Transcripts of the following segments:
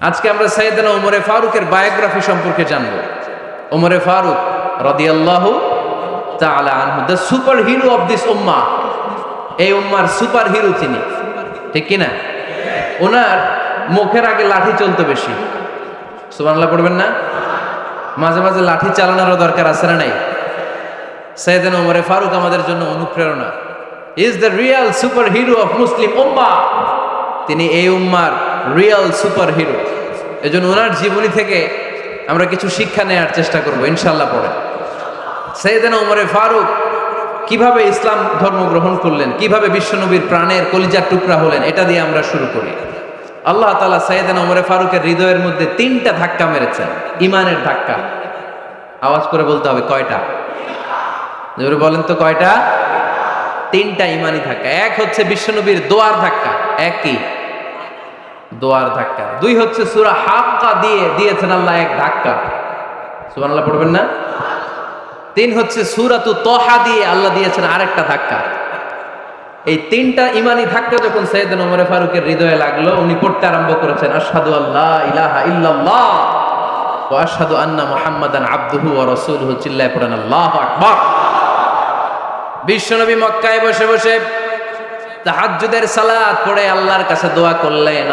আজকে আমরা সাইয়েদনা ওমরে ফারুকের বায়োগ্রাফি সম্পর্কে জানব। ওমরে ফারুক রাদিয়াল্লাহু তাআলা আনহু, the super hero of this Ummah. এই উম্মার সুপার হিরো তিনি, ঠিক কিনা? ওনার মুখের আগে লাঠি চলতো বেশি। সুবহানাল্লাহ পড়বেন না? মাঝে মাঝে লাঠি চালানোরও দরকার আছে না নাই? সাইয়েদনা ওমরে ফারুক আমাদের জন্য অনুপ্রেরণা। Is the real super hero of Muslim Ummah. তিনি এই উম্মার রিয়েল সুপার হিরো। এজন্য ওনার জীবনী থেকে আমরা কিছু শিক্ষা নেওয়ার চেষ্টা করব ইনশাআল্লাহ। পড়ে সাইয়েদনা ওমরে ফারুক কিভাবে ইসলাম ধর্ম গ্রহণ করলেন, কিভাবে বিশ্বনবীর প্রাণের কলিজার টুকরা হলেন, এটা দিয়ে আমরা শুরু করি। আল্লাহ তাআলা সাইয়েদনা ওমরে ফারুকের হৃদয়ের মধ্যে 3টা ধাক্কা মেরেছেন, ইমানের ধাক্কা। আওয়াজ করে বলতে হবে কয়টা? জোরে বলেন তো কয়টা? 3টা ইমানি ধাক্কা। এক হচ্ছে বিশ্বনবীর দোয়ার ধাক্কা। এক কি? দোয়ার ধাক্কা। 2 হচ্ছে সূরা হাক্কা দিয়ে দিয়েছেন আল্লাহ এক ধাক্কা। সুবহানাল্লাহ পড়বেন না? 3 হচ্ছে সূরাতু তাহা দিয়ে আল্লাহ দিয়েছেন আরেকটা ধাক্কা। এই 3টা ইমানি ধাক্কা যখন সাইয়েদনা ওমরে ফারুকের হৃদয়ে লাগলো, উনি পড়তে আরম্ভ করেছেন আশহাদু আল্লা ইলাহা ইল্লাল্লাহ ওয়া আশহাদু আন্না মুহাম্মাদান আবদুহু ওয়া রাসূলুহু। চিল্লায়ে পড়েন আল্লাহু আকবার। বিশ্বনবী মক্কায় বসে বসে তাহাজ্জুদের সালাত পড়ে আল্লাহর কাছে দোয়া করলেন,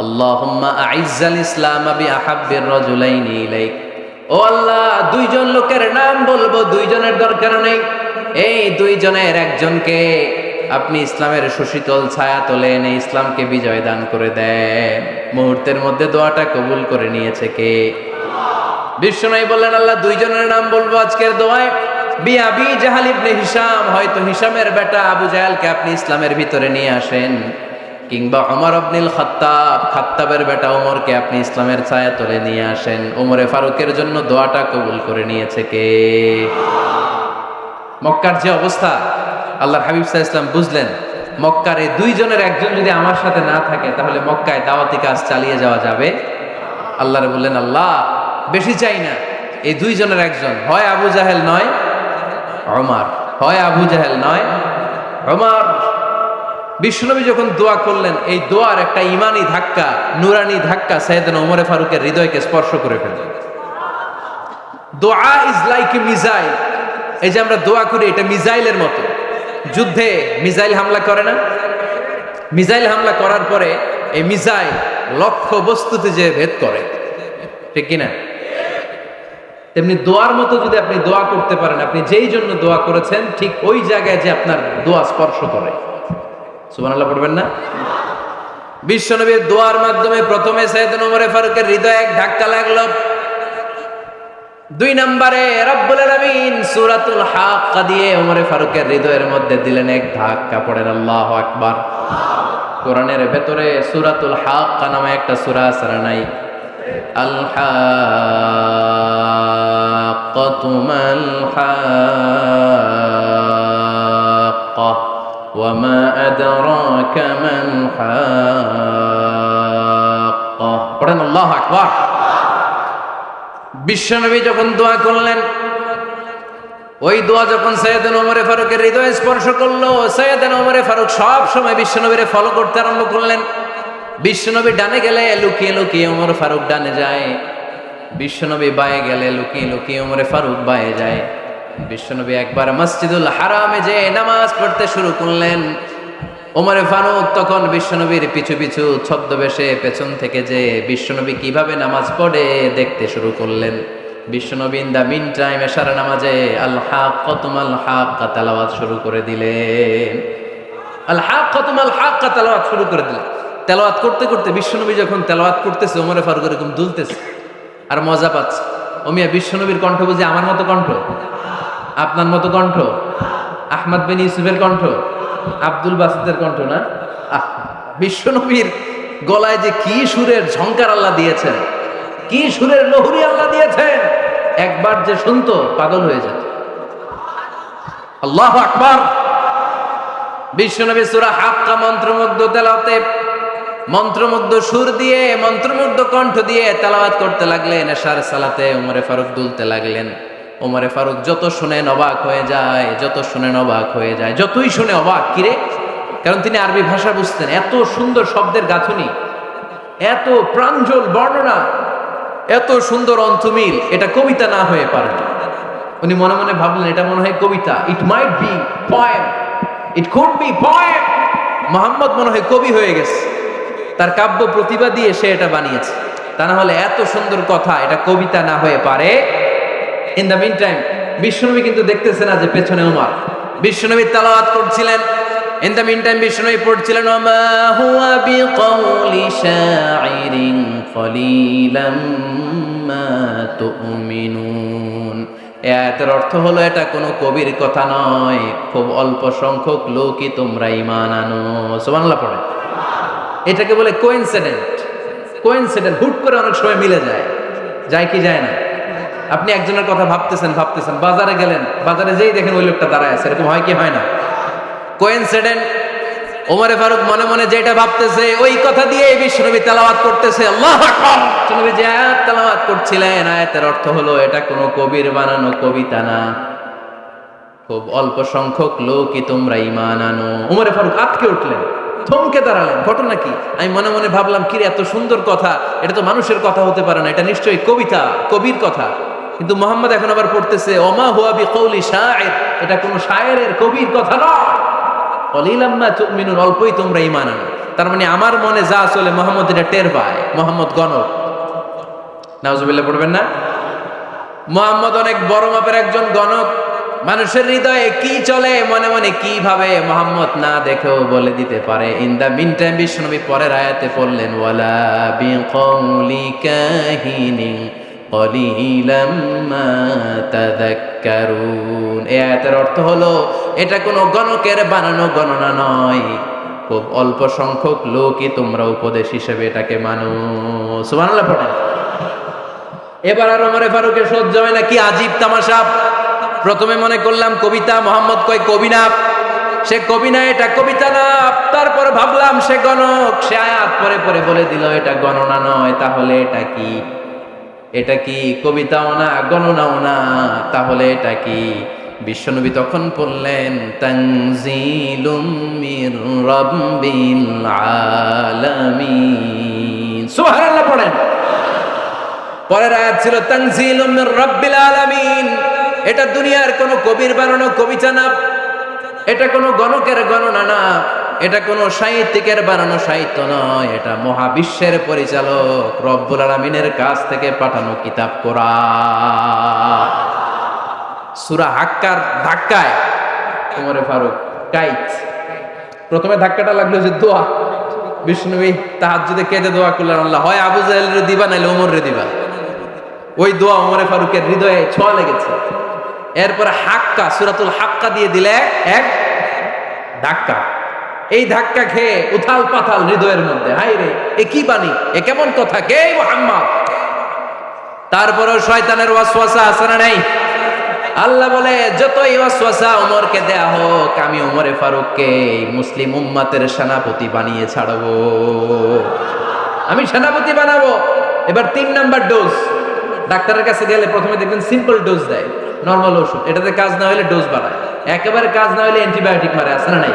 আল্লাহুম্মা আইজ্জাল ইসলাম বিআহাব্বির রাজুলাইনি ইলাইক। ও আল্লাহ, 2 জন লোকের নাম বলবো, 2 জনের দরকার নেই। এই 2 জনের একজনকে আপনি ইসলামের সুশীতল ছায়া তোলে এনে ইসলামকে বিজয় দান করে দেন। মুহূর্তের মধ্যে দোয়াটা কবুল করে নিয়েছে কে? বিশ্বনবী বললেন, আল্লাহ 2 জনের নাম বলবো আজকের দোয়ায়। আবি জাহাল ইবনে হিশাম, হয়তো হিশামের বেটা আবু জাহেলকে আপনি ইসলামের ভিতরে নিয়ে আসেন, কিংবা ওমর ইবনুল খাত্তাব, খাত্তাবের বেটা ওমরকে আপনি ইসলামের ছায়া তলে নিয়ে আসেন। ওমরে ফারুকের জন্য দোয়াটা কবুল করে নিয়েছে কে? মক্কার যে অবস্থা, আল্লাহর হাবিব সাল্লাল্লাহু আলাইহি ওয়াসাল্লাম বুঝলেন মক্কার এই 2 জনের একজন যদি আমার সাথে না থাকে তাহলে মক্কায় দাওয়াতি কাজ চালিয়ে যাওয়া যাবে। আল্লাহরে বললেন, আল্লাহ বেশি চাই না, এই 2 জনের একজন, হয় আবু জাহেল নয় ওমর, হয় আবু জাহেল নয় ওমর। বিশ্বনবী যখন দোয়া করলেন, এই দোয়ার একটা ইমানি ধাক্কা, নুরানি ধাক্কা সাইয়েদনা ওমরে ফারুকের হৃদয়কে স্পর্শ করে ফেলল। দোয়া ইজ লাইক এ মিসাইল। এই যে আমরা দোয়া করি, এটা মিসাইলের মতো। যুদ্ধে মিসাইল হামলা করে না? মিসাইল হামলা করার পরে এই মিসাইল লক্ষ্য বস্তুতে যে ভেদ করে, ঠিক কিনা? তেমনি দোয়ার মতো যদি আপনি দোয়া করতে পারেন, আপনি যেই জন্য দোয়া করেছেন ঠিক ওই জায়গায় যে আপনার দোয়া স্পর্শ করে। সুবহানাল্লাহ পড়বেন না? বিশ্বনবীর দোয়ার মাধ্যমে প্রথমে সাইয়েদনা ওমরে ফারুকের হৃদয়ে এক ধাক্কা লাগলো। 2 নম্বরে রব্বুল আলামিন সূরাতুল হাক্কা দিয়ে ওমরে ফারুকের হৃদয়ের মধ্যে দিলেন এক ধাক্কা। পড়েন আল্লাহু আকবার। কোরআনের ভেতরে সূরাতুল হাক্কা নামে একটা সূরা আছে না নাই? আল হাক্কাতু মাল হাক্কা ওয়া মা আদরাকা মাল হাক্কা। পড়েন আল্লাহু আকবার। বিশ্বনবী যখন দোয়া করলেন, ওই দোয়া যখন সাইয়েদনা ওমরে ফারুকের হৃদয়ে স্পর্শ করলো, সাইয়েদনা ওমরে ফারুক সব সময় বিশ্বনবীরে ফলো করতে আরম্ভ করলেন। বিশ্বনবী ডানে গেলে লুকিয়ে লুকিয়ে ওমর ফারুক ডানে যায়, বিশ্বনবী বায়ে গেলে লুকিয়ে লুকিয়ে ওমরে ফারুক বায়ে যায়। বিশ্বনবী একবার মসজিদুল হারামে যে নামাজ পড়তে শুরু করলেন, ওমরে ফারুক তখন বিশ্বনবীর পিছু পিছু ছদ্মবেশে পেছন থেকে যে বিশ্বনবী কিভাবে নামাজ পড়ে দেখতে শুরু করলেন। বিশ্বনবী ইন দা মিন টাইম এশার নামাজে আল হাক্কাতু মাল হাক্কা তেলাওয়াত শুরু করে দিলেন। আল হাক্কাতু মাল হাক্কা তেলাওয়াত শুরু করে দিলেন। তেলাওয়াত করতে করতে বিশ্বনবী যখন তেলাওয়াত করতেছে, ওমরে ফারুক এরকম দুলতেছে আর মজা পাচ্ছে। ওমিয়া বিশ্বনবীর কণ্ঠ বুঝি আমার মতো কণ্ঠ, আপনার মতো কণ্ঠ, আহমদ বিন ইউসুফের কণ্ঠ, আব্দুল বাসিতের কণ্ঠ না? বিশ্বনবীর গলায় যে কি সুরের ঝংকার আল্লাহ দিয়েছেন, কি সুরের লহরী আল্লাহ দিয়েছেন, একবার যে শুনতো পাগল হয়ে যেত। আল্লাহু আকবার। বিশ্বনবী সূরা হাক্কা মন্ত্রমুগ্ধ তেলাওয়াতে, মন্ত্রমুগ্ধ সুর দিয়ে, মন্ত্রমুগ্ধ কণ্ঠ দিয়ে তেলাওয়াত করতে লাগলেন। এশার সালাতে ওমরে ফারুক দুলতে লাগলেন। ওমরে ফারুক যত শুনেন অবাক হয়ে যায়, যত শুনেন অবাক হয়ে যায়, যতই শুনে অবাক। কিরে? কারণ তিনি আরবি ভাষা বুঝতেন, এত সুন্দর শব্দের গাঁথুনি। এত প্রাঞ্জল বর্ণনা, এত সুন্দর অন্তমিল, এটা কবিতা না হয়ে পারে না। উনি মনে মনে ভাবলেন এটা মনে হয় কবিতা, it might be poem, it could be poem. Muhammad মনে হয় কবি হয়ে গেছে, তার কাব্য প্রতিভা দিয়ে সে এটা বানিয়েছে। তা না হলে এত সুন্দর কথা এটা কবিতা না হয়ে পারে। ইন দ্য মিন টাইম বিশ্বনবী কিন্তু দেখতেছে না যে পেছনে ওমর, বিশ্বনবী তেলাওয়াত করছিলেন। ইন দ্য মিন টাইম বিশ্বনবী পড়ছিলেন ওমা হুয়া বিকাউলি শাইরিন কলিলাম মা তুমিনুন। এই আয়াতের অর্থ হলো এটা কোনো কবির কথা নয়, খুব অল্প সংখ্যক লোকই তোমরা ঈমান আনো। সুবহানাল্লাহ পড়ে। এটাকে বলে কোইন্সিডেন্ট। কোইন্সিডেন্ট হুট করে অনেক সময় মিলে যায়, যায় কি যায় না? আপনি একজনের কথা ভাবতেছেন, বাজারে গেলেন, বাজারে যেই দেখেন ওই লোকটা দাঁড়ায় আছে, এরকম হয় কি হয় না? কোইন্সিডেন্ট। ওমরে ফারুক মনে মনে যেটা ভাবতেছে ওই কথা দিয়ে বিশ্বনবী তেলাওয়াত করতেছে। আল্লাহু আকবার। বিশ্বনবী যে আয়াত তেলাওয়াত করছিলেন, আয়াতের অর্থ হলো এটা কোনো কবির বানানো কবিতা না, খুব অল্প সংখ্যক লোকই তোমরা ঈমান আনো। ওমরে ফারুক আটকে উঠলেন, থমকে দাঁড়ালেন। ঘটনা কি? আমি মনে মনে ভাবলাম কি এত সুন্দর কথা, এটা তো মানুষের কথা হতে পারে না, এটা নিশ্চয়ই কবিতা, কবির কথা। কিন্তু মুহাম্মদ এখন আবার পড়তেছে ওমা হুয়া বিকাউলি শাইর, এটা কোনো শায়েরের কবির কথা নয়। কলিলাম মা তুমিনুন, অল্পই তোমরা ঈমান আনো। তার মানে আমার মনে যা চলে মুহাম্মদ এটা টের পায়। মুহাম্মদ গণক। নাউজুবিল্লাহ পড়বেন না? মুহাম্মদ অনেক বড় মাপের একজন গণক। মানুষের হৃদয়ে কি চলে, মনে মনে কি ভাবে, মুহাম্মদ না দেখেও বলে দিতে পারে। ইন দা মিন টাইম বিশ্বনবী পরের আয়াতে পড়লেন ওয়ালা বিকাউলি কাহিনিন কলিলাম মা তাযাক্কারুন। এই আয়াতের অর্থ হলো এটা কোনো গণকের বানানো গণনা নয়, খুব অল্প সংখ্যক লোকই তোমরা উপদেশ হিসেবে এটাকে মানো। সুবহানাল্লাহ পড়েন। এবার আর ওমরে ফারুকের সহ্য হয় না, কি আজীব তামাশা। প্রথমে মনে করলাম কবিতা, মোহাম্মদ কয় কবি না, সে কবি না, এটা কবিতা না। তারপর ভাবলাম সে গণক, সে আয়াত পরে পরে বলে দিল এটা গণনা নয়, তাহলে এটা কি? এটা কি কবিতাও না, গণনাও না, তাহলে এটা কি? বিশ্বনবী তখন বললেন তানজিলুম মির রাব্বিল আলামিন। সুবহানাল্লাহ পড়েন। পরের আয়াত ছিল তানজিলুম মির রাব্বিল আলামিন। এটা দুনিয়ার কোনো কবির বানানো কবিতা না, এটা কোনো গণকের গণনা না, এটা কোনো সাহিত্যিকের বানানো সাহিত্য নয়, এটা মহাবিশ্বের পরিচালক রব্বুল আলামিনের কাছ থেকে পাঠানো কিতাব কোরআন। সূরা হাক্কার ধাক্কায় ওমরে ফারুক কাইত। প্রথমে ধাক্কাটা লাগলো যে দোয়া। বিষ্ণুবী তাহাজ্জুদে কেঁদে দোয়া করলেন, আল্লাহ হয় আবু জাহেলরে দিবা নাইলে ওমররে দিবা। ওই দোয়া ওমরে ফারুকের হৃদয়ে ছোঁয়া লেগেছে। এরপরে হাক্কা, সূরাতুল হাক্কা দিয়ে দিলে এক ধাক্কা। এই ধাক্কা খেয়ে উথাল পাথাল হৃদয়ের মধ্যে, হাই রে এ কি বাণী, এ কেমন কথা, কে মুহাম্মদ? তারপরেও শয়তানের ওয়াসওয়াসা আছে না নাই? আল্লাহ বলে যতই ওয়াসওয়াসা ওমরকে দেয়া হোক, আমি ওমরে ফারুককে মুসলিম উম্মাতের সেনাপতি বানিয়ে ছাড়বো, আমি সেনাপতি বানাবো। এবার 3 নাম্বার ডোজ। ডাক্তারের কাছে গেলে প্রথমে দেখবেন সিম্পল ডোজ দেয়, নরমাল ওষুধ, এটাতে কাজ না হলে ডোজ বাড়ায়, একেবারে কাজ না হলে অ্যান্টিবায়োটিক মারে, আছে না নাই?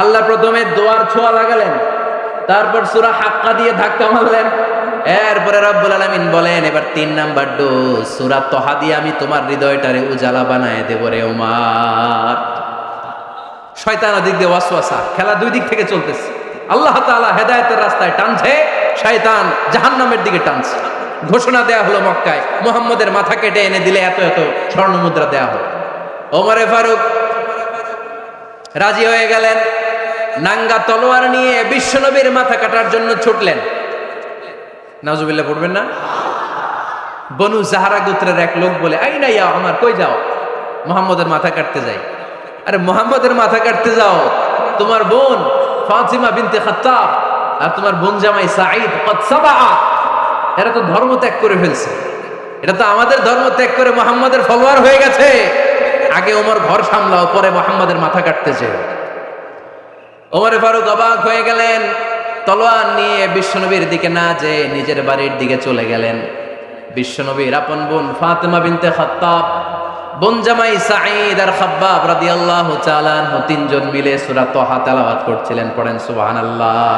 আল্লাহ প্রথমে দোয়ার ছোঁয়া লাগালেন, তারপর সূরা হাক্কা দিয়ে ধাক্কা মারলেন, এরপরে রব্বুল আলামিন বলেন এবার 3 নাম্বার ডোজ সূরা তহা দিয়ে আমি তোমার হৃদয়টারে উজালা বানায় দেব রে ওমর। শয়তান দিক দিয়ে ওয়াসওয়াসা, খেলা দুই দিক থেকে চলতেছে। আল্লাহ তাআলা হেদায়েতের রাস্তায় টানছে, শয়তান জাহান্নামের দিকে টানছে। ঘোষণা দেয়া হলো মক্কায়, মুহাম্মদের মাথা কেটে এনে দিলে এত এত স্বর্ণ মুদ্রা দেয়া হলো। ওমরে ফারুক রাজি হয়ে গেলেন, নাঙ্গা তলোয়ার নিয়ে বিশ্বনবীর মাথা কাটার জন্য ছুটলেন। নাউজুবিল্লাহ পড়বেন না? বনু জাহরা গোত্রের এক লোক বলে, আইনা ইয়া ওমর, কই যাও? মুহাম্মদের মাথা কাটতে যাই। আরে মুহাম্মদের মাথা কাটতে যাও? তোমার বোন ফাতিমা বিনতে খাত্তাব আর তোমার বোন জামাই সাঈদ কদ সাবা, এরা তো ধর্ম ত্যাগ করে ফেলছে, এটা তো আমাদের ধর্ম ত্যাগ করে মুহাম্মদের ফলোয়ার হয়ে গেছে। আগে ওমর ঘর সামলাও, পরে মুহাম্মদের মাথা কাটতেছে। ওমরে ফারুক অবাক হয়ে গেলেন, তলোয়ার নিয়ে বিশ্বনবীর দিকে না যে নিজের বাড়ির দিকে চলে গেলেন। বিশ্বনবীর আপন বোন ফাতিমা বিনতে খাত্তাব, বোন জামাই সাঈদ আর খাব্বাব রাদিয়াল্লাহু তাআলা আনহু 3 জন মিলে সূরা তাহা তেলাওয়াত করছিলেন। পড়েন সুবহানাল্লাহ।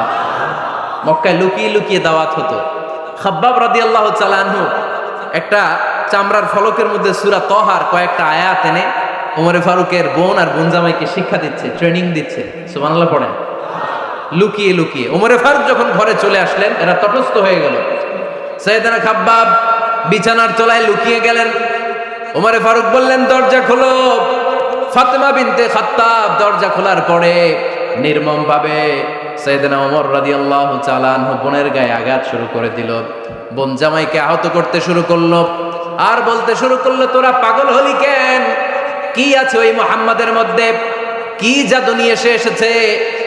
মক্কায় লুকিয়ে লুকিয়ে দাওয়াত হতো। খাব্বাব রাদিয়াল্লাহু তাআলা আনহু একটা চামড়ার ফলকের মধ্যে সূরা তহার কয়েকটা আয়াত এনে ওমরে ফারুকের বোন আর বোন জামাইকে শিক্ষা দিচ্ছে, ট্রেনিং দিচ্ছে। সুবহানাল্লাহ পড়েন। লুকিয়ে লুকিয়ে ওমরে ফারুক যখন ঘরে চলে আসলেন, এরা তটস্থ হয়ে গেল। সাইয়েদনা খাব্বাব বিছানার তলায় লুকিয়ে গেলেন। ওমরে ফারুক বললেন, দরজা খোলো। ফাতেমা বিনতে খাত্তাব দরজা খোলার পরে নির্মম ভাবে সাইয়েদনা ওমর রাদিয়াল্লাহু তাআলা আনহু বোনের গায়ে আঘাত শুরু করে দিল। বোন জামাইকে আহত করতে শুরু করলো আর বলতে শুরু করলো, তোরা পাগল হলি কেন? কি আছে ওই মুহাম্মাদের মধ্যে? কি জাদু নিয়ে এসেছে?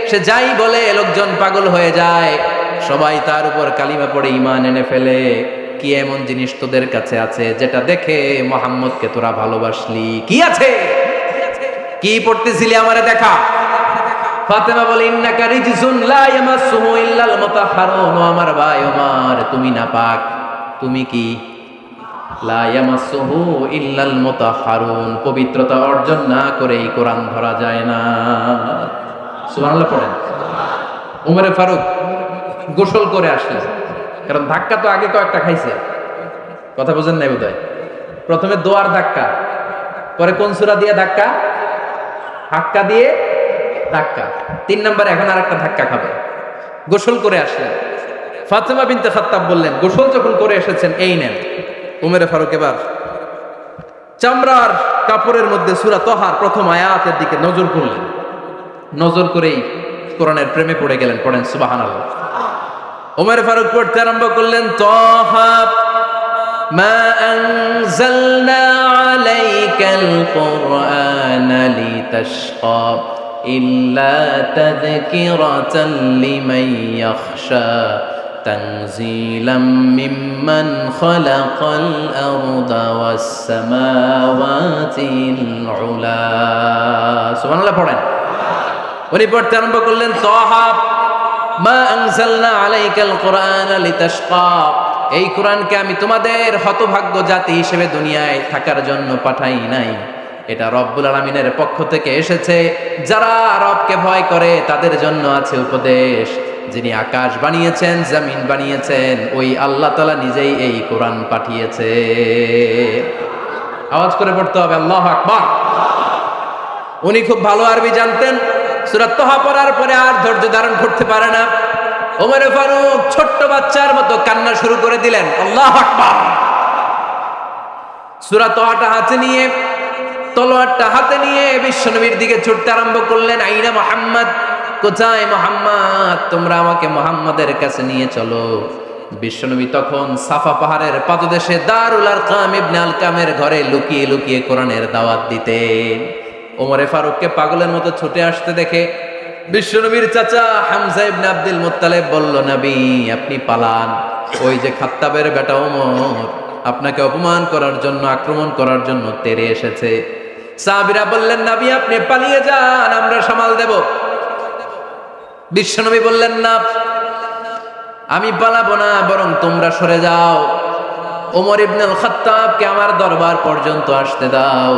সে যাই বলে লোকজন পাগল হয়ে যায়, সবাই তার উপর কালিমা পড়ে ঈমান এনে ফেলে। কি এমন জিনিস তোদের কাছে আছে যেটা দেখে মুহাম্মদকে তোরা ভালোবাসলি? কি আছে? কি পড়তেছিলি আমারে দেখা। ফাতেমা বলে, ইন্নাকা রিজসুন লা ইয়ামাসসুহু ইল্লাল মুতাহহারুন। ও আমার ভাই ওমর, তুমি নাপাক। তুমি কি? লা ইয়ামাসসুহু ইল্লাল মুতাহহারুন, পবিত্রতা অর্জন না করে এই কোরআন ধরা যায় না। সুবহানাল্লাহ পড়েন। ওমরে ফারুক গোসল করে আসলেন, কারণ ধাক্কা তো আগে কয়েকটা খাইছে। কথা বুঝেন নাই বোধহয়। প্রথমে দোয়ার ধাক্কা, পরে কোন সূরা দিয়ে ধাক্কা? হাক্কা দিয়ে ধাক্কা। 3 নম্বরে এখন আরেকটা ধাক্কা খাবে। গোসল করে আসলেন। ফাতেমা বিনতে খাত্তাব বললেন, গোসল যখন করে এসেছেন, এই নেন। ওমরে ফারুক এবার চামড়ার কাপড়ের মধ্যে সূরা তহার প্রথম আয়াতের দিকে নজর করলেন। নজর করেই কোরআনের প্রেমে পড়ে গেলেন। পড়েন সুবহানাল্লাহ। ওমর ফারুক পড়তে আরম্ভ করলেন, তহা মা আনজালনা আলাইকাল কুরআনা লিতাশকা ইল্লা তাযকিরাতাল লিমান ইয়াখশা তানজিলাম মিম্মান খালাকাল আরদা ওয়াস সামাওয়াতিল উলা। সুবহানাল্লাহ পড়েন। উনি পড়তে আরম্ভ করলেন, তহা মা আনজালনা আলাইকাল কুরআনা লিতাশকা, এই কোরআনকে আমি তোমাদের হতভাগ্য জাতি হিসেবে দুনিয়ায় থাকার জন্য পাঠাই নাই। এটা রব্বুল আলামিনের পক্ষ থেকে এসেছে। যারা রবকে ভয় করে তাদের জন্য আছে উপদেশ। যিনি আকাশ বানিয়েছেন, জমিন বানিয়েছেন, ওই আল্লাহ তাআলা নিজেই এই কোরআন পাঠিয়েছে। আওয়াজ করে পড়তে হবে, আল্লাহু আকবার। উনি খুব ভালো আরবি জানতেন। সূরা তহা পড়ার পরে আর ধৈর্য ধারণ করতে পারে না। ওমর ফারুক ছোট্ট বাচ্চার মতো কান্না শুরু করে দিলেন। আল্লাহু আকবার। সূরা তহাটা হাতে নিয়ে, তলোয়ারটা হাতে নিয়ে বিশ্বনবীর দিকে ছুটতে আরম্ভ করলেন। আইনা মুহাম্মদ, কোথায় মুহাম্মদ? তোমরা আমাকে মুহাম্মাদের কাছে নিয়ে চলো। বিশ্বনবী তখন সাফা পাহাড়ের পাদদেশে দারুল আরকাম ইবনে আলকামের ঘরে লুকিয়ে লুকিয়ে কোরআনের দাওয়াত দিতেন। ওমরে ফারুককে পাগলের মতো ছুটে আসতে দেখে বিশ্বনবীর চাচা হামজা ইবনে আব্দুল মুত্তালিব বলল, নবী আপনি পালান। ওই যে খাত্তাবের বেটা ওমর আপনাকে অপমান করার জন্য, আক্রমণ করার জন্য তেড়ে এসেছে। সাহাবীরা বললেন, নবী আপনি পালিয়ে যান, আমরা সামাল দেব। বিশ্বনবী বললেন, না আমি পালাবো না, বরং তোমরা সরে যাও। ওমর ইবনে আল খাত্তাবকে আমার দরবার পর্যন্ত আসতে দাও।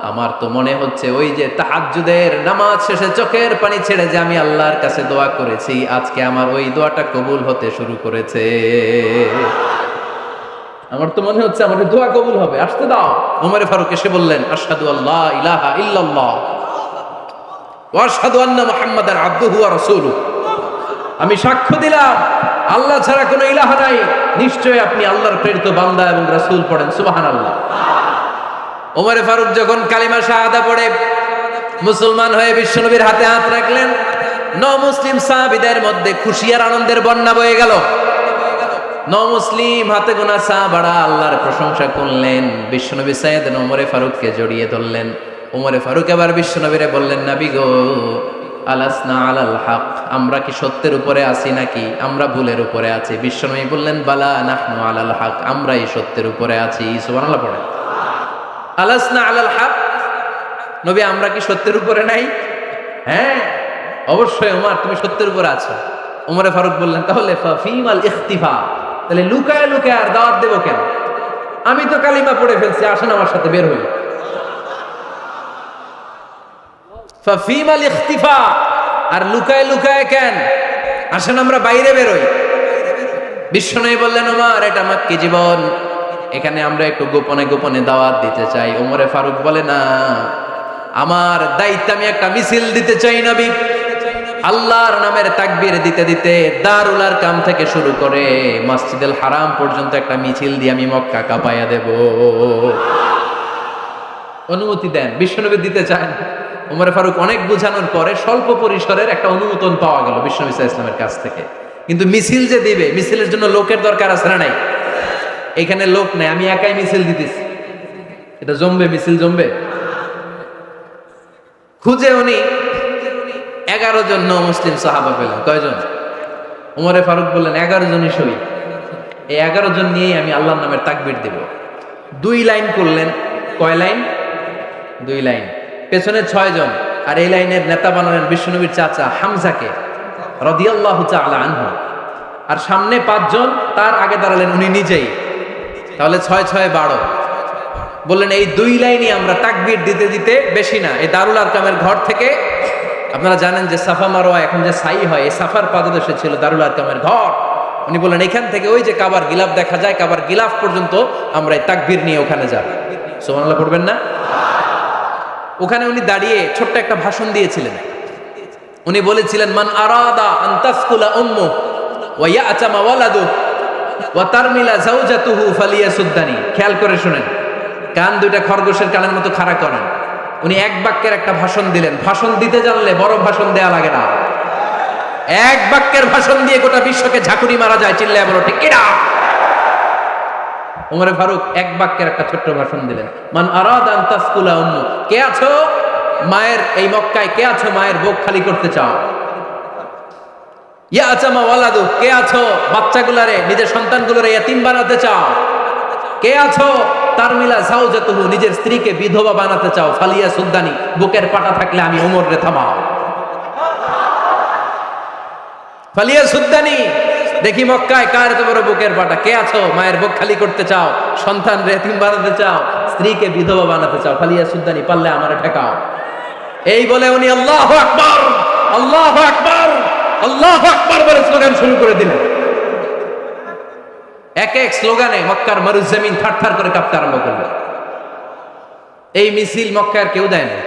আমার তো মনে হচ্ছে ওই যে তাহাজ্জুদের নামাজ শেষে চোখের পানি ছেড়ে যে আমি আল্লাহর কাছে দোয়া করেছি, আজকে আমার ওই দোয়াটা কবুল হতে শুরু করেছে। আমার তো মনে হচ্ছে আমার দোয়া কবুল হবে, আসতে দাও। ওমর ফারুক এসে বললেন, আশহাদু আল্লা ইলাহা ইল্লাল্লাহ ওয়া আশহাদু আন্না মুহাম্মাদান আবদুহু ওয়া রাসূলুহু, আমি সাক্ষ্য দিলাম আল্লাহ ছাড়া কোনো ইলাহা নাই, নিশ্চয়ই আপনি আল্লাহর প্রেরিত বান্দা এবং রাসূল। পড়েন সুবহানাল্লাহ। ওমর ফারুক যখন কালিমা শাহাদা পড়ে মুসলমান হয়ে বিশ্বনবীর হাতে হাত রাখলেন, মুসলিম সাহাবীদের মধ্যে খুশি আর আনন্দের বন্যা বয়ে গেল। মুসলিম হাতে গোনা সাহাবারা আল্লাহর প্রশংসা করলেন। বিশ্বনবী সাইয়েদনা ওমর ফারুককে জড়িয়ে ধরলেন। ওমর ফারুক এবার বিশ্বনবীরে বললেন, নবী গো, আলাসনা আলাল হক, আমরা কি সত্যের উপরে আছি নাকি আমরা ভুলের উপরে আছি? বিশ্বনবী বললেন, বালা নাহনু আলাল হক, আমরাই সত্যের উপরে আছি। সুবহানাল্লাহ পড়ে। আলাসনা আলাল হক, নবী আমরা কি সত্যের উপরে নাই? হ্যাঁ অবশ্যই ওমর, তুমি সত্যের উপরে আছো। ওমরে ফারুক বললেন, তাহলে ফাফিমাল ইখতিফা, তাহলে লুকায় লুকায় আর দাওয়াত দেব কেন? আমি তো কালিমা পড়ে ফেলছি, আসেন আমার সাথে বের হই। ফাফিমাল ইখতিফা, আর লুকায় লুকায় কেন? আসেন আমরা বাইরে বেরোই। বিশ্বনবী বললেন, ওমর এটা মাক্কি জীবন, এখানে আমরা একটু গোপনে গোপনে দাওয়াত দিতে চাই। ওমরে ফারুক বলে, না, আমার দায়িত্ব, আমি একটা মিছিল দিতে চাই নবী। আল্লাহর নামের তাকবীর দিতে দিতে দারুল আরকাম থেকে শুরু করে মসজিদুল হারাম পর্যন্ত একটা মিছিল দিয়ে আমি মক্কা কাঁপাইয়া দেব। অনুমতি দেন। বিশ্বনবী দিতে চান। ওমর ফারুক অনেক বোঝানোর পরে স্বল্প পরিসরের একটা অনুমোদন পাওয়া গেল বিশ্বনবী সাল্লাল্লাহু আলাইহি ওয়াসাল্লামের কাছ থেকে। কিন্তু মিছিল যে দিবে, মিছিলের জন্য লোকের দরকার আছে না নাই? এখানে লোক নাই, আমি একাই মিছিল দিতেছি। এটা জমবে, মিছিল জমবে। খুঁজে উনি 11 জন মুসলিম সাহাবা পেলেন। কয়জন? ওমরে ফারুক বললেন 11 জনই সই। এই 11 জন নিয়েই আমি আল্লাহর নামের তাকবীর দেব। 2 লাইন করলেন। কয় লাইন? 2 লাইন। পেছনে 6 জন, আর এই লাইনের নেতা বানালেন বিশ্বনবীর চাচা হামজাকে রাদিয়াল্লাহু তাআলা আনহু। আর সামনে 5 জন, তার আগে দাঁড়ালেন উনি নিজেই। তাহলে 6 6 12। বললেন এই 2 লাইনই আমরা তাকবীর দিতে দিতে, বেশি না, এই দারুল আরকামের ঘর থেকে, আপনারা জানেন যে সাফা মারওয়া এখন যে সাই হয়, এই সাফার পাদদেশে ছিল দারুল আরকামের ঘর। উনি বললেন এখান থেকে ওই যে কাবার গিলাফ দেখা যায়, কাবার গিলাফ পর্যন্ত আমরা এই তাকবীর নিয়ে ওখানে যাব। সুবহানাল্লাহ পড়বেন না? ওখানে উনি দাঁড়িয়ে ছোট্ট একটা ভাষণ দিয়েছিলেন। উনি বলেছিলেন, মান আরাদা আন তাসকুলা উম্মু ওয়া ইয়াতামা ওয়ালাদু ওয়া তারমিলা যাওজাতুহু ফালিয়াসুদ্দানি। খেয়াল করে শুনেন, কান দুইটা খরগোশের কানের মতো খাড়া করেন। উনি এক বাক্যের একটা ভাষণ দিলেন। ভাষণ দিতে জানলে বড় ভাষণ দেয়া লাগে না। এক বাক্যের ভাষণ দিয়ে গোটা বিশ্বকে ঝাঁকুনি মারা যায়। চিল্লায় বলো ঠিক কিনা? ওমরে ফারুক এক বাক্যের একটা ছোট্ট ভাষণ দিলেন। মান আরাদা আন তাসকুলা উম্মু, কে আছো মায়ের এই মক্কায়, কে আছো মায়ের বুক খালি করতে চাও? ইয়াতামা ওয়ালাদু, কে আছো বাচ্চাগুলারে, নিজের সন্তানগুলোরে ইয়াতিম বানাতে চাও? কে আছো তারমিলা যাওজাতুহু, নিজের স্ত্রীকে বিধবা বানাতে চাও? ফালিয়া সুদ্দানি, বুকের পাটা থাকলে আমি ওমর রে থামাও। ফালিয়া সুদ্দানি, দেখি মক্কায় কার এত বড় বুকের পাটা। কে আছো মায়ের বুক খালি করতে চাও, সন্তান রে এতিম বানাতে চাও, স্ত্রীকে বিধবা বানাতে চাও? ফালিয়া সুদ্দানি, পারলে আমারে ঠেকাও। এই বলে উনি আল্লাহু আকবার, আল্লাহু আকবার, আল্লাহু আকবার বলে স্লোগান শুরু করে দিলেন। এক এক স্লোগানে মক্কার মরুজমিন থারথার করে কাঁপতে আরম্ভ করলো। এই মিছিল মক্কার কেউ দেয় না।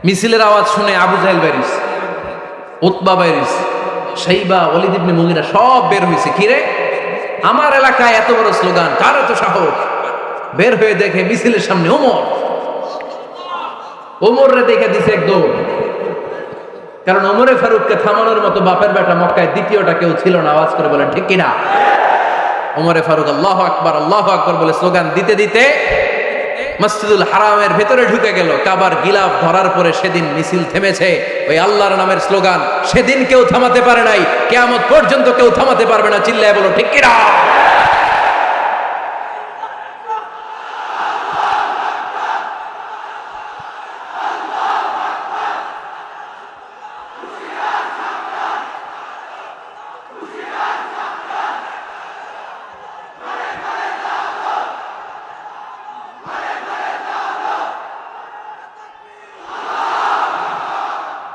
মিছিলের আওয়াজ শুনে আবু জাহেল বাইরিস, উতবা বাইরিস, শাইবা, ওয়ালিদ ইবনে মুগিরা সব বের হয়েছে। কিরে, আমার এলাকায় এত বড় স্লোগান, কার এত সাহস? বের হয়ে দেখে মিছিলের সামনে ওমর। ওমর রে দেখে দিছে একদম। কারণ ওমরে ফারুককে থামানোর মতো বাপের বেটা মক্কায় দ্বিতীয়টা কেউ ছিল না। আওয়াজ করে বলেন ঠিক কিনা? ওমরে ফারুক আল্লাহু আকবার, আল্লাহু আকবার বলে স্লোগান দিতে দিতে মসজিদুল হারামের ভেতরে ঢুকে গেল। কাবার গিলাফ ধরার পরে সেদিন মিছিল থেমেছে। ওই আল্লাহর নামের স্লোগান সেদিন কেউ থামাতে পারে নাই, কিয়ামত পর্যন্ত কেউ থামাতে পারবে না। চিল্লায় বলো ঠিক কিনা?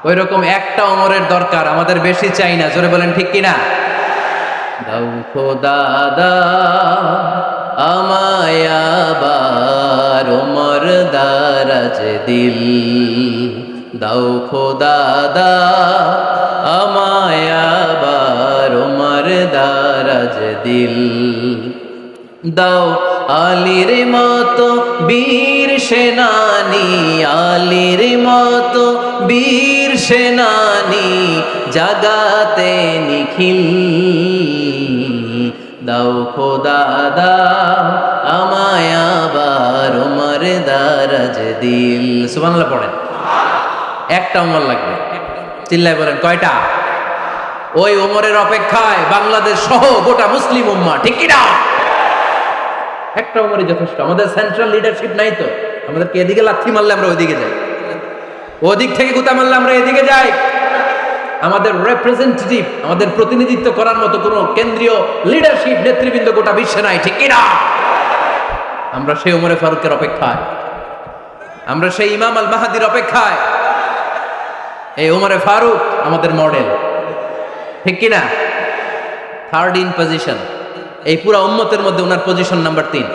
ওই রকম একটা ওমরের দরকার, আমাদের বেশি চাই না। জোরে বলেন ঠিক কিনা? দাও খোদা দাও আমায় আবার ওমর দারাজ দিল, দাও খোদা দাও আমায় আবার ওমর দারাজ দিল, দাও আলীর মতো বীর সেনানি, আলীর মতো বীর সেনানি জাগাতে নিখিল, দাও খোদা দাও আমায় আবার ওমর দারাজ দিল। সুবহানাল্লাহ পড়েন। একটা ওমর লাগবে। চিল্লায় বলেন কয়টা? ওই ওমরের অপেক্ষায় বাংলাদেশ সহ গোটা মুসলিম উম্মাহ, ঠিক কিনা? একটা ওমরই যথেষ্ট। আমাদের সেন্ট্রাল লিডারশিপ নাই তো, আমাদেরকে এদিকে লাথি মারলে আমরা ওইদিকে যাই, ওদিক থেকে গুতা মারলে আমরা এদিকে যাই। আমাদের রিপ্রেজেন্টেটিভ, আমাদের প্রতিনিধিত্ব করার মতো কোনো কেন্দ্রীয় লিডারশিপ নেতৃবৃন্দ গোটা বিশ্বে নাই, ঠিক কিনা? আমরা সেই ওমরে ফারুকের অপেক্ষায়, আমরা সেই ইমাম আল মাহাদির অপেক্ষায়। এই ওমরে ফারুক আমাদের মডেল। ঠিক কিনা? থার্ড ইন পজিশন, এই পুরা উম্মতের মধ্যে ওনার পজিশন নাম্বার 3।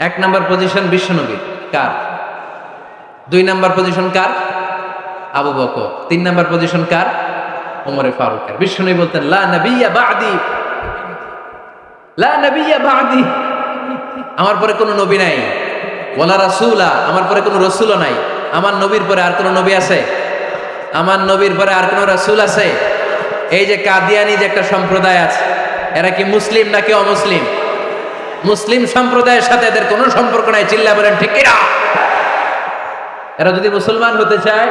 1 নাম্বার পজিশন বিশ্বনবীর, কার? 2 নাম্বার পজিশন কার? আবু বকর। 3 নাম্বার পজিশন কার? ওমরে ফারুকের। বিশ্বনবী বলতেন লা নবিয়্যা বা'দি, লা নবিয়্যা বা'দি, আমার পরে কোনো নবী নাই। ওয়ালা রাসূলা, আমার পরে কোনো রাসূলও নাই। আমার নবীর পরে আর কোনো নবী আছে? আমার নবীর পরে আর কোনো রাসূল আছে? এই যে কাদিয়ানি যে একটা সম্প্রদায় আছে, এরা কি মুসলিম নাকি অমুসলিম? মুসলিম সম্প্রদায়ের সাথে এদের কোনো সম্পর্ক নাই। চিল্লা বলেন ঠিক কিনা? এরা যদি মুসলমান হতে চায়,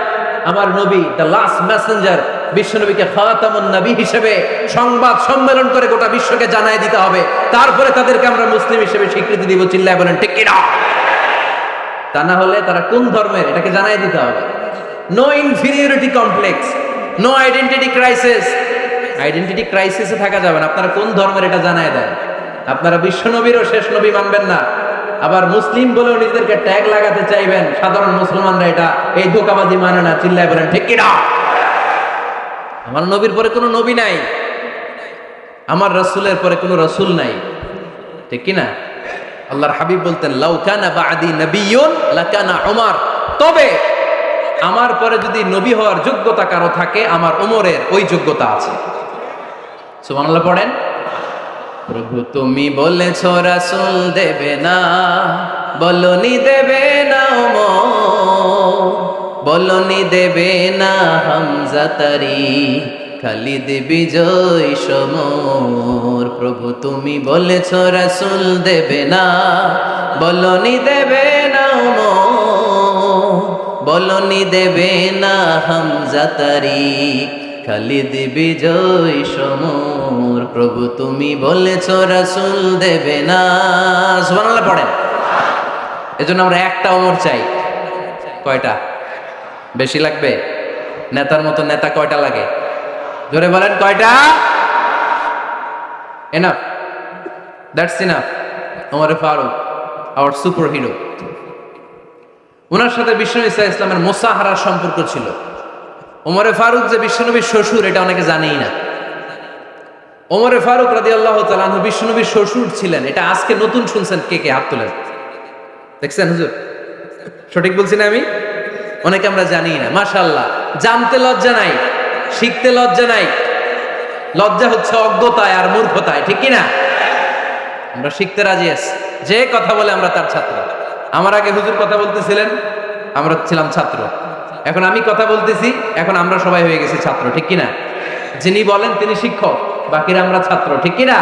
আমার নবী দ্য লাস্ট মেসেঞ্জার বিশ্বনবীকে খাতামুন নবী হিসেবে সংবাদ সম্মেলন করে গোটা বিশ্বকে জানায় দিতে হবে, তারপরে তাদেরকে আমরা মুসলিম হিসেবে স্বীকৃতি দিব। চিল্লা বলেন ঠিক কিনা? তা না হলে তারা কোন ধর্মের এটাকে জানায় দিতে হবে। No inferiority complex, no identity crisis. Identity ক্রাইসিসে থাকা যাবে না। আপনারা কোন ধর্মের এটা জানায় দেন। আপনারা বিশ্বনবীরও শেষ নবী মানবেন না, আবার মুসলিম বলেও নিজেদেরকে ট্যাগ লাগাতে চাইবেন। সাধারণ মুসলমানরা এটা এই ধোঁকাবাজি মানে না। চিল্লায় বলেন ঠিক কিনা? আমার নবীর পরে কোনো নবী নাই, আমার রাসূলের পরে কোনো রাসূল নাই, ঠিক কিনা? আল্লাহর হাবিব বলতেন লাউ কানা বা'দি নাবিয়্যুন লাকানা উমর, তবে আমার পরে যদি নবী হওয়ার যোগ্যতা কারো থাকে, আমার ওমরের ওই যোগ্যতা আছে। সুবহানাল্লাহ পড়েন। প্রভু তুমি বলেছ রাসূল দেবে না, বলনি দেবে না ওমর, বলনি দেবে না হামজা তারি, খালিদ বিজয় সমর। প্রভু তুমি বলেছ রাসূল দেবে না, বলনি দেবে না ওমর, বলনি দেবে না হামজা তারি, খালিদ বিজয় সমর। প্রভু তুমি বলেছ রাসূল দেবে না। সুবহানাল্লাহ পড়েন। এজন্য আমরা একটা ওমর চাই। কয়টা? বেশি লাগবে? নেতার মতো নেতা কয়টা লাগে? জোরে বলেন কয়টা? Enough, that's enough. Omar Farooq our super hero. ওনার সাথে বিশ্বনবী সাল্লাল্লাহু আলাইহি ওয়াসাল্লামের মুসাহারার সম্পর্ক ছিল। ওমরে ফারুক যে বিশ্বনবীর শ্বশুর, এটা অনেকে জানেই না। ওমরে ফারুক রাদিয়াল্লাহু তাআলা আনহু বিশ্বনবীর শ্বশুর ছিলেন। এটা আজকে নতুন শুনছেন। কে কে হাত তোলেন? দেখছেন হুজুর? সঠিক বলছি না আমি? অনেকে আমরা জানি না। মাশাআল্লাহ, জানতে লজ্জা নাই, শিখতে লজ্জা নাই। লজ্জা হচ্ছে অজ্ঞতায় আর মূর্খতায়, ঠিক কি না? আমরা শিখতে রাজি আছি। যে কথা বলে আমরা তার ছাত্র। আমার আগে হুজুর কথা বলতেছিলেন, আমরা ছিলাম ছাত্র। এখন আমি কথা বলতেছি, এখন আমরা সবাই হয়ে গেছি ছাত্র, ঠিক কি না? যিনি বলেন তিনি শিক্ষক, বাকিরা আমরা ছাত্র, ঠিক কি না?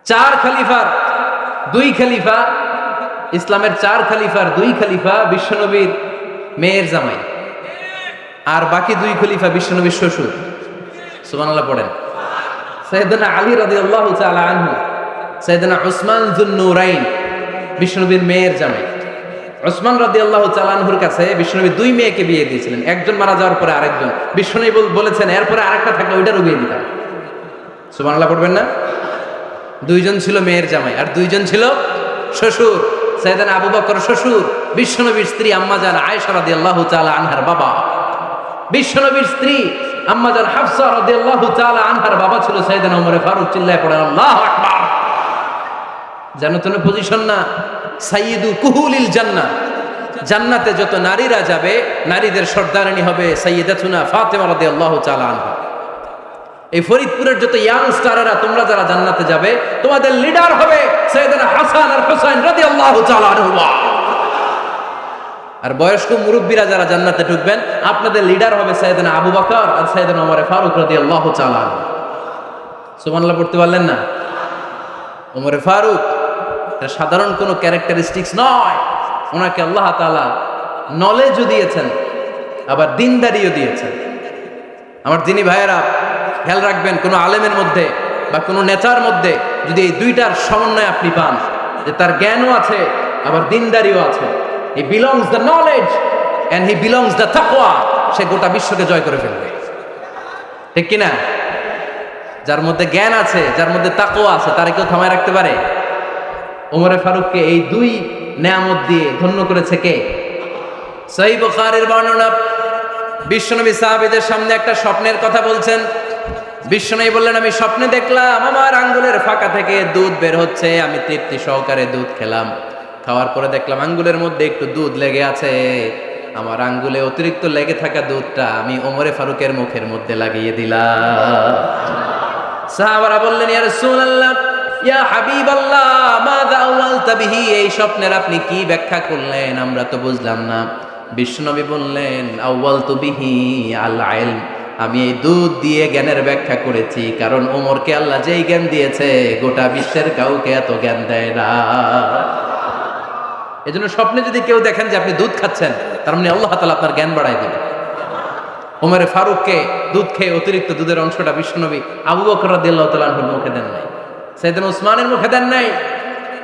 4 খলিফার 2 খলিফা, ইসলামের 4 খলিফার 2 খলিফা বিশ্বনবীর মেয়ের জামাই, আর বাকি 2 খলিফা বিশ্বনবীর শ্বশুর। সুবহানাল্লাহ পড়েন। সাইয়েদনা আলী রাদিয়াল্লাহু তাআলা আনহু, সাইয়েদনা উসমান যুন-নূরাইন বিশ্বনবীর মেয়ের জামাই। উসমান রাদিয়াল্লাহু তাআলা আনহুর কাছে বিশ্বনবী 2 মেয়েকে বিয়ে দিয়েছিলেন। একজন মারা যাওয়ার পরে আরেকজন। বিশ্বনবী বলেছেন এরপরে আরেকটা থাকলে ওইটারও বিয়ে দিতাম। সুবহানাল্লাহ পড়বেন না? 2 জন ছিল মেয়ের জামাই আর 2 জন ছিল শ্বশুর। সাইয়েদনা আবু বকর শ্বশুর, বিশ্বনবীর স্ত্রী আম্মা জান আয়েশা রাদিয়াল্লাহু তাআলা আনহার বাবা। বিশ্বনবীর স্ত্রী আম্মা জান হাফসা রাদিয়াল্লাহু তাআলা আনহার বাবা ছিল সাইয়েদনা ওমর ফারুক। চিল্লায় পড়েন আল্লাহু আকবার। জানো তো পজিশন না? সাইয়্যিদু কুহুলিল জান্নাহ, জান্নাতে যত নারীরা যাবে, নারীদের সর্দারিনী হবে সাইয়্যিদাতুনা ফাতেমা রাদিয়াল্লাহু তাআলা আনহা। এই ফরিদপুরের যত ইয়াং স্টারেরা, তোমরা যারা জান্নাতে যাবে, তোমাদের লিডার হবে সাইয়েদনা হাসান আর হুসাইন রাদিয়াল্লাহু তাআলা আনহুমা। আর বয়স্ক মুরব্বীরা যারা জান্নাতে ঢুকবেন, আপনাদের লিডার হবে সাইয়েদনা আবু বকর আর সাইয়েদনা ওমর ফারুক রাদিয়াল্লাহু তাআলা আনহু। সুবহানাল্লাহ পড়তে পারলেন না? ওমর ফারুক এটা সাধারণ কোনো ক্যারেক্টারিস্টিক্স নয়। ওনাকে আল্লাহ তাআলা নলেজও দিয়েছেন, আবার দিনদারিও দিয়েছেন। আমার দিনী ভাইয়েরা খেয়াল রাখবেন, কোনো আলেমের মধ্যে বা কোনো নেতার মধ্যে যদি এই 2টার সমন্বয় আপনি পান, যে তার জ্ঞানও আছে আবার দিনদারিও আছে, he belongs the knowledge and he belongs the তাকওয়া, সে গোটা বিশ্বকে জয় করে ফেলবে, ঠিক কিনা? যার মধ্যে জ্ঞান আছে, যার মধ্যে তাকওয়া আছে, তারে কেউ থামায় রাখতে পারে? ওমরে ফারুককে এই 2 নেয়ামত দিয়ে ধন্য করেছে কে? সহিহ বুখারীর বর্ণনা, বিশ্বনবী সাহাবীদের সামনে একটা স্বপ্নের কথা বলছেন। বিশ্বনবী বললেন, আমি স্বপ্নে দেখলাম আমার আঙ্গুলের ফাঁকা থেকে দুধ বের হচ্ছে, আমি তৃপ্তি সহকারে দুধ খেলাম। খাওয়ার পরে দেখলাম আঙ্গুলের মধ্যে একটু দুধ লেগে আছে। আমার আঙ্গুলে অতিরিক্ত লেগে থাকা দুধটা আমি ওমরে ফারুকের মুখের মধ্যে লাগিয়ে দিলাম। সাহাবারা বললেন, ইয়া রাসূলুল্লাহ, ইয়া হাবিবাল্লাহ, মাযা আওয়ালতা বিহি, এই স্বপ্নের আপনি কি ব্যাখ্যা করলেন, আমরা তো বুঝলাম না। বিশ্বনবী বললেন, আওয়ালতু বিহি আল ইলম, আমি এই দুধ দিয়ে জ্ঞানের ব্যাখ্যা করেছি, কারণ ওমরকে আল্লাহ যেই জ্ঞান দিয়েছে গোটা বিশ্বের কাউকে এত জ্ঞান দেয় না। এজন্য স্বপ্নে যদি কেউ দেখেন যে আপনি দুধ খাচ্ছেন, তার মানে আল্লাহ তাআলা আপনার জ্ঞান বাড়ায় দিবেন। ওমরে ফারুককে দুধ খেয়ে অতিরিক্ত দুধের অংশটা বিশ্বনবী আবু বকর রাদিয়াল্লাহু তাআলা আনহুর মুখে দেন নাই, সাইয়েদনা উসমানের মুখে দেন নাই,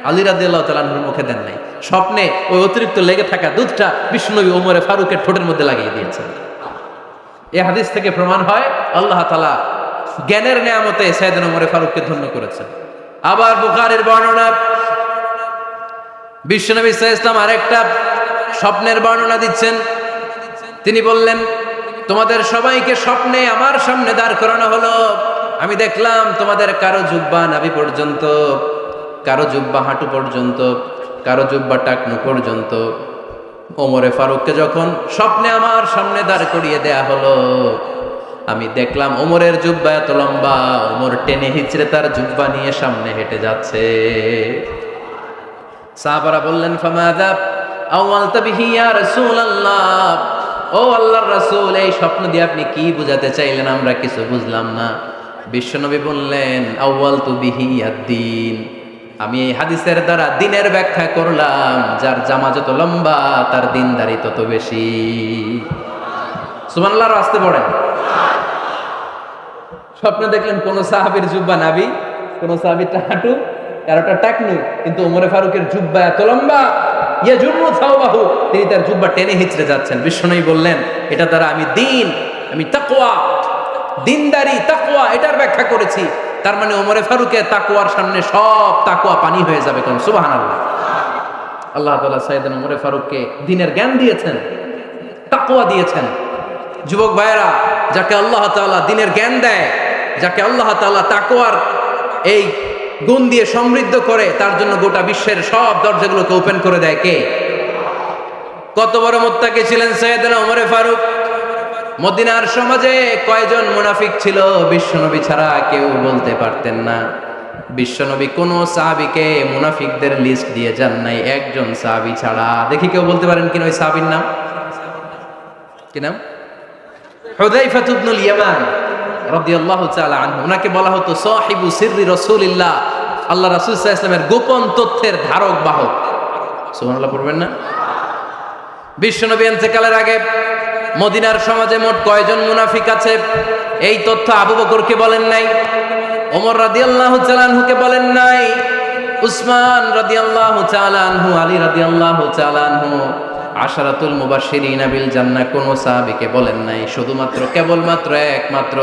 আলী রাদিয়াল্লাহু তাআলা আনহুর মুখে দেন নাই। স্বপ্নে ওই অতিরিক্ত লেগে থাকা দুধটা বিশ্বনবী ওমরে ফারুকের ঠোঁটের মধ্যে লাগিয়ে দিয়েছেন। এই হাদিস থেকে প্রমাণ হয় আল্লাহ তাআলা জ্ঞানের নেয়ামতে সাইয়েদনা ওমরে ফারুককে ধন্য করেছেন। আবার বুখারীর বর্ণনা, বিশ্বনবী সাল্লাল্লাহু আলাইহি ওয়াসাল্লাম আরেকটা স্বপ্নের বর্ণনা দিচ্ছেন। তিনি বললেন, তোমাদের সবাইকে স্বপ্নে আমার সামনে দাঁড় করানো হলো। আমি দেখলাম তোমাদের কারো জুব্বা নাভি পর্যন্ত, কারো জুব্বা হাঁটু পর্যন্ত, কারো জুব্বা টাকনু পর্যন্ত। ওমরে ফারুককে যখন স্বপ্নে আমার সামনে দাঁড় করিয়ে দেয়া হলো, আমি দেখলাম ওমরের জুব্বা এত লম্বা, ওমর টেনে হিচড়ে তার জুব্বা নিয়ে সামনে হেঁটে যাচ্ছে। সাহাবারা বললেন, ফামাযা আওয়ালতা বিহি ইয়া রাসূলুল্লাহ, ও আল্লাহর রাসূল, এই স্বপ্ন দিয়ে আপনি কি বুঝাতে চাইলেন, আমরা কিছু বুঝলাম না। বিশ্বনবী বললেন, আউয়ালতু বিহি আদ-দীন, আমি এই হাদিসের দ্বারা দিনের ব্যাখ্যা করলাম, যার জামা যত লম্বা তার দিনদারি তত বেশি। সুবহানাল্লাহ, আসতে পড়েন। স্বপ্নে দেখলেন কোন সাহাবীর জুব্বা নাভি, কোন সাহাবীরটা হাঁটু, কারোটা টাকনু, কিন্তু ওমরে ফারুকের জুব্বা এত লম্বা, ইয়াজুরু থাওবাহু, তিনি তার জুব্বা টেনে হিচড়ে যাচ্ছেন। বিশ্বনবী বললেন, এটা দ্বারা আমি দিন, আমি তাকওয়া, দিনদারি, তাকওয়া, এটার ব্যাখ্যা করেছি। তার মানে ওমরে ফারুকের তাকওয়ার সামনে সব তাকওয়া পানি হয়ে যাবে। কোন সুবহানাল্লাহ। আল্লাহ তাআলা সাইয়েদনা ওমরে ফারুককে দ্বীনের জ্ঞান দিয়েছেন, তাকওয়া দিয়েছেন। যুবক ভাইয়েরা, যাকে আল্লাহ তাআলা দ্বীনের জ্ঞান দেয়, যাকে আল্লাহ তাআলা তাকওয়ার এই গুণ দিয়ে সমৃদ্ধ করে, তার জন্য গোটা বিশ্বের সব দরজাগুলোকে ওপেন করে দেয় কে? কত বড় মুত্তাকি ছিলেন সাইয়েদনা ওমরে ফারুক। মদিনার সমাজে কয়জন মুনাফিক ছিল বিশ্বনবী ছাড়া কেউ বলতে পারতেন না। বিশ্বনবী কোন সাহাবীকে মুনাফিকদের লিস্ট দিয়ে যান নাই, একজন সাহাবী ছাড়া। দেখি কেউ বলতে পারেন কিনা ওই সাহাবীর নাম? কি নাম? হুযায়ফা ইবনুল ইয়ামান রাদিয়াল্লাহু তাআলা আনহু। ওনাকে বলা হতো সাহিবু সিররি রাসূলিল্লাহ, আল্লাহ রাসূল সাল্লাল্লাহু আলাইহি ওয়াসাল্লামের গোপন তথ্যের ধারক বাহক। সুবহানাল্লাহ পড়বেন না? বিশ্বনবী ইন্তেকালের আগে মদিনার সমাজে মোট কয়জন মুনাফিক আছে, এই তথ্য আবু বকরকে বলেন নাই, ওমর রাদিয়াল্লাহু তাআলা আনহুকে বলেন নাই, উসমান রাদিয়াল্লাহু তাআলা আনহু, আলী রাদিয়াল্লাহু তাআলা আনহু, আশারাতুল মুবাশশিরিনা বিল জান্নাহ কোন সাহাবীকে বলেন নাই। শুধুমাত্র কেবলমাত্র একমাত্র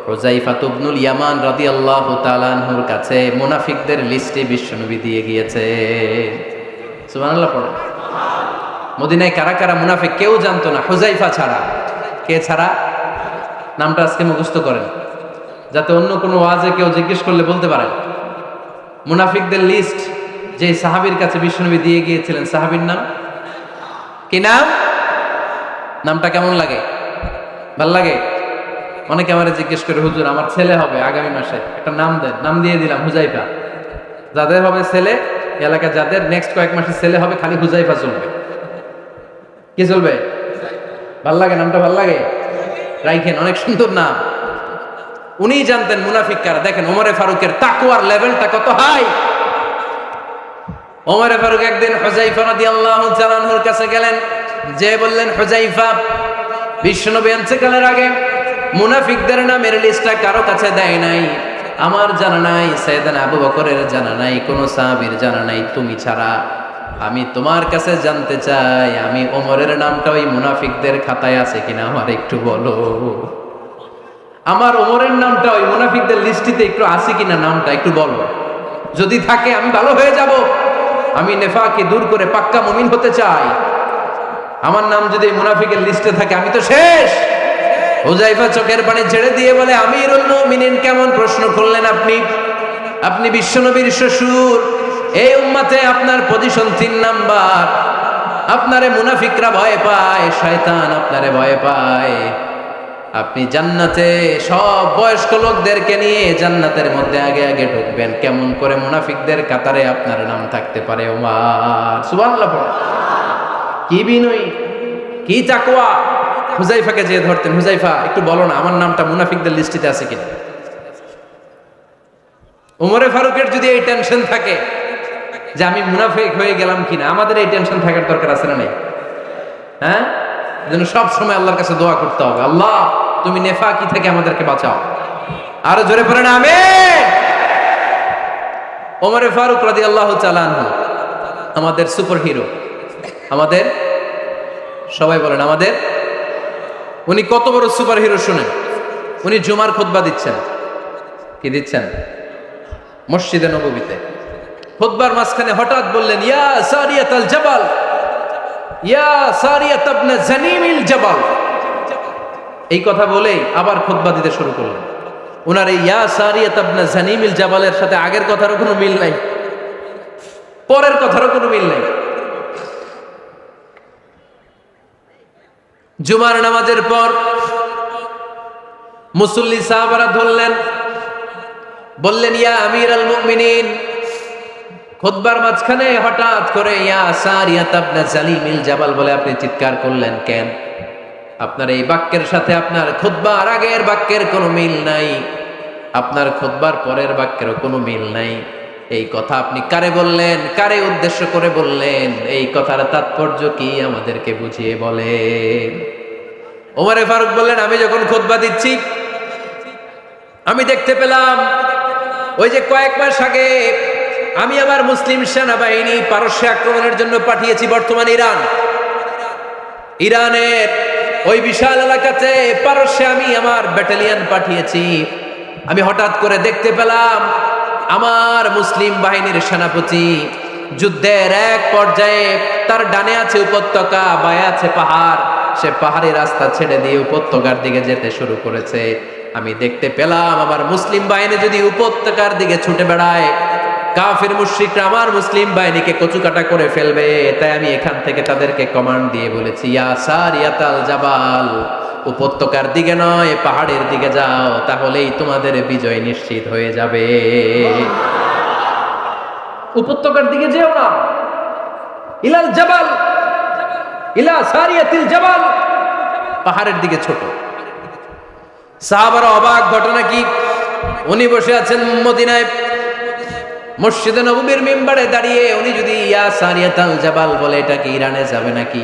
হুযায়ফা ইবনুল ইয়ামান রাদিয়াল্লাহু তাআলা আনহুর কাছে মুনাফিকদের লিস্টে বিশ্বনবী দিয়ে গিয়েছে। সুবহানাল্লাহ পড়ে। মদিনায় কারা কারা মুনাফিক কেউ জানতো না, হুযায়ফা ছাড়া। কে ছাড়া? নামটা আজকে মুখস্থ করেন, যাতে অন্য কোনো ওয়াজে কেউ জিজ্ঞেস করলে বলতে পারেন। মুনাফিকদের লিস্ট যে সাহাবীর কাছে বিশ্বনবী দিয়ে গিয়েছিলেন, সাহাবীর নাম কি? নাম, নামটা কেমন লাগে? ভাল লাগে? অনেকে আমারে জিজ্ঞেস করে, হুজুর আমার ছেলে হবে আগামী মাসে, একটা নাম দেন। নাম দিয়ে দিলাম হুযায়ফা। যাদের হবে ছেলে, এলাকা যাদের নেক্সট কয়েক মাসে ছেলে হবে, খালি হুযায়ফা চলবে। কি চলবে? ভাল লাগে? নামটা ভাল লাগে? রাইখেন, অনেক সুন্দর নাম। উনি জানতেন মুনাফিক কারা। দেখেন ওমরে ফারুকের তাকওয়ার লেভেলটা কত হাই। ওমরে ফারুক একদিন হুযায়ফা রাদিয়াল্লাহু তাআলা আনহুর কাছে গেলেন, যে বললেন, হুযায়ফা, বিশ্বনবী ইন্তেকালের আগে মুনাফিকদের নামের লিস্টটা কারো কাছে দেয় নাই, আমার জানা নাই, সাইয়েদনা আবু বকরের জানা নাই, কোন সাহাবীর জানা নাই, তুমি ছাড়া। আমি তোমার কাছে জানতে চাই, আমি ওমরের নামটা ওই মুনাফিকদের খাতায় আছে কিনা আমার একটু বলো। আমার ওমরের নামটা ওই মুনাফিকদের লিস্টিতে একটু আছে কিনা, নামটা একটু বলো। যদি থাকে আমি ভালো হয়ে যাব। আমি নেফাকে দূর করে পাক্কা মুমিন হতে চাই। আমার নাম যদি মুনাফিকের লিস্টে থাকে আমি তো শেষ। হুযায়ফা চোখের পানি ছেড়ে দিয়ে বলে, আমিরুল মুমিনিন, কেমন প্রশ্ন করলেন আপনি? আপনি বিশ্বনবীর শ্বশুর, এই উম্মতে আপনার পজিশন 3 নাম্বার। আপনারে মুনাফিকরা ভয় পায়, শয়তান আপনারে ভয় পায়। আপনি জান্নাতে সব বয়স্ক লোকদেরকে নিয়ে জান্নাতের মধ্যে আগে আগে ঢুকবেন, কেমন করে মুনাফিকদের কাতারে আপনার নাম থাকতে পারে ওমর? সুবহানাল্লাহ পড়ো। কি বিনয়ী, কি তাকওয়া! হুযায়ফাকে যে ধরতেন, হুযায়ফা একটু বলো না আমার নামটা মুনাফিকদের লিস্টিতে আছে কিনা। ওমরে ফারুকের যদি এই টেনশন থাকে যে আমি মুনাফিক হয়ে গেলাম কিনা, আমাদের এই টেনশন থাকার দরকার আছে না নাই? হ্যাঁ, যেন সব সময় আল্লাহর কাছে দোয়া করতে হবে, আল্লাহ তুমি নেফাকি থেকে আমাদেরকে বাঁচাও। আরো জোরে পড়েন আমিন। ওমরে ফারুক রাদিয়াল্লাহু তাআলা আনহু আমাদের সুপার হিরো, আমাদের সবাই বলেন আমাদের। উনি কত বড় সুপার হিরো শুনেন। উনি জুমার খুতবা দিচ্ছেন। কি দিচ্ছেন? মসজিদে নববীতে খুতবার মাঝখানে হঠাৎ বললেন, ইয়া সারিয়াতাল জাবাল, ইয়া সারিয়াত ইবনে জানিমিল জাবাল। এই কথা বলেই আবার খুতবা দিতে শুরু করলেন। ওনার এই ইয়া সারিয়াত ইবনে জানিমিল জাবালের সাথে আগের কথারও কোনো মিল নাই, পরের কথারও কোনো মিল নাই। জুমার নামাজের পর মুসল্লি সাহাবারা ধরলেন, বললেন, ইয়া আমিরাল মুমিনিন। খুতবার মাঝখানে হঠাৎ করে ইয়া সারিয়াত ইবনে জানিমিল জাবাল বলে আপনি চিৎকার করলেন কেন? আপনার এই বাক্যের সাথে আপনার খুতবার আগের বাক্যের কোনো মিল নাই, আপনার খুতবার পরের বাক্যেরও কোনো মিল নাই। এই কথা আপনি কারে বললেন, কারে উদ্দেশ্য করে বললেন? এই কথার তাৎপর্য কি আমাদেরকে বুঝিয়ে বলেন। ওমরে ফারুক বললেন, আমি যখন খুতবা দিচ্ছি আমি দেখতে পেলাম ওই যে কয়েক মাস আগে আমি আমার মুসলিম সেনাবাহিনী পারস্যে আক্রমণের জন্য পাঠিয়েছি, বর্তমান ইরানের ওই বিশাল এলাকাতে পারস্যে আমি আমার ব্যাটালিয়ন পাঠিয়েছি। আমি হঠাৎ করে দেখতে পেলাম আমার মুসলিম বাহিনীর সেনাপতি যুদ্ধের এক পর্যায়ে তার ডানে আছে উপত্যকা, বায়ে আছে পাহাড়। সে পাহাড়ি রাস্তা ছেড়ে দিয়ে উপত্যকার দিকে যেতে শুরু করেছে। আমি দেখতে পেলাম আমার মুসলিম বাহিনী যদি উপত্যকার দিকে ছুটে বেড়ায়, কাফির মুশরিকরা আমার মুসলিম বাহিনীকে কচুকাটা করে ফেলবে। তাই আমি এখান থেকে তাদেরকে কমান্ড দিয়ে বলেছি, ইয়া সারিয়াতাল জাবাল, উপত্যকার দিকে নয় পাহাড়ের দিকে যাও, তাহলেই তোমাদের বিজয় নিশ্চিত হয়ে যাবে। উপত্যকার দিকে যেও না, ইলাল জাবাল, ইলা সারিয়াতিল জাবাল, পাহাড়ের দিকে ছোট। সাহাবারা অবাক, ঘটনা কি? উনি বসে আছেন মদিনায় মসজিদে নববীর মিম্বারে দাঁড়িয়ে, উনি যদি ইয়া সারিয়াতাল জাবাল বলে এটা কি ইরানে যাবে নাকি?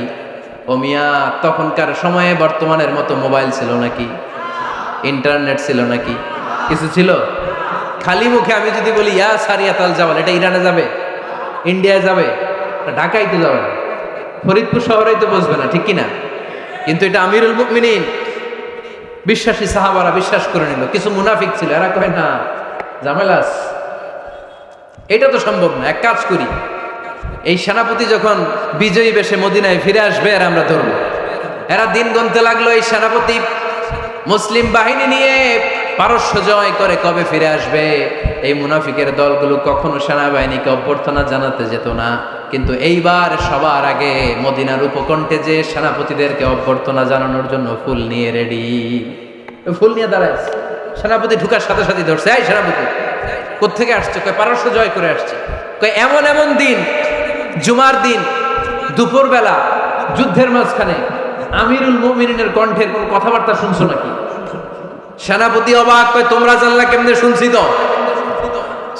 ও মিয়া, তখনকার সময়ে বর্তমানের মতো মোবাইল ছিল নাকি? ইন্টারনেট ছিল নাকি? কিছু ছিল? খালি মুখে আমি যদি বলি ইয়া সারিয়াতাল জাবাল, এটা ইরানে যাবে, ইন্ডিয়ায় যাবে, ঢাকায় তো যাবে না, ফরিদপুর শহরেই তো বসবে না, ঠিক কিনা? কিন্তু এটা আমিরুল মুমিনিন বিশ্বাসী সাহাবারা বিশ্বাস করে নিল। কিছু মুনাফিক ছিল, এরা কয় না ঝামেলাস, এটা তো সম্ভব না। এক কাজ করি, এই সেনাপতি যখন বিজয়ী বেশে মদিনায় ফিরে আসবে আর আমরা ধরবো। এরা দিন গুনতে লাগলো, এই সেনাপতি মুসলিম বাহিনী নিয়ে পারস্য জয় করে কবে ফিরে আসবে। এই মুনাফিকের দলগুলো কখনো সেনাবাহিনীকে অভ্যর্থনা জানাতে যেত না, কিন্তু এইবার সবার আগে মদিনার উপকণ্ঠে যে সেনাপতিদেরকে অভ্যর্থনা জানানোর জন্য ফুল নিয়ে রেডি। ফুল নিয়ে দাঁড়ায় সেনাপতি ঢুকার সাথে সাথে ধরছে, এই সেনাপতি কোত্থেকে আসছে? কয় পারস্য জয় করে আসছে। কয় এমন এমন দিন, জুমার দিন দুপুরবেলা যুদ্ধের মাঝখানে আমিরুল মুমিনিনের কণ্ঠের কোন কথাবার্তা শুনছো নাকি? সেনাপতি অবাক, কয় তোমরা জানলা কেমনে? শুনছি তো।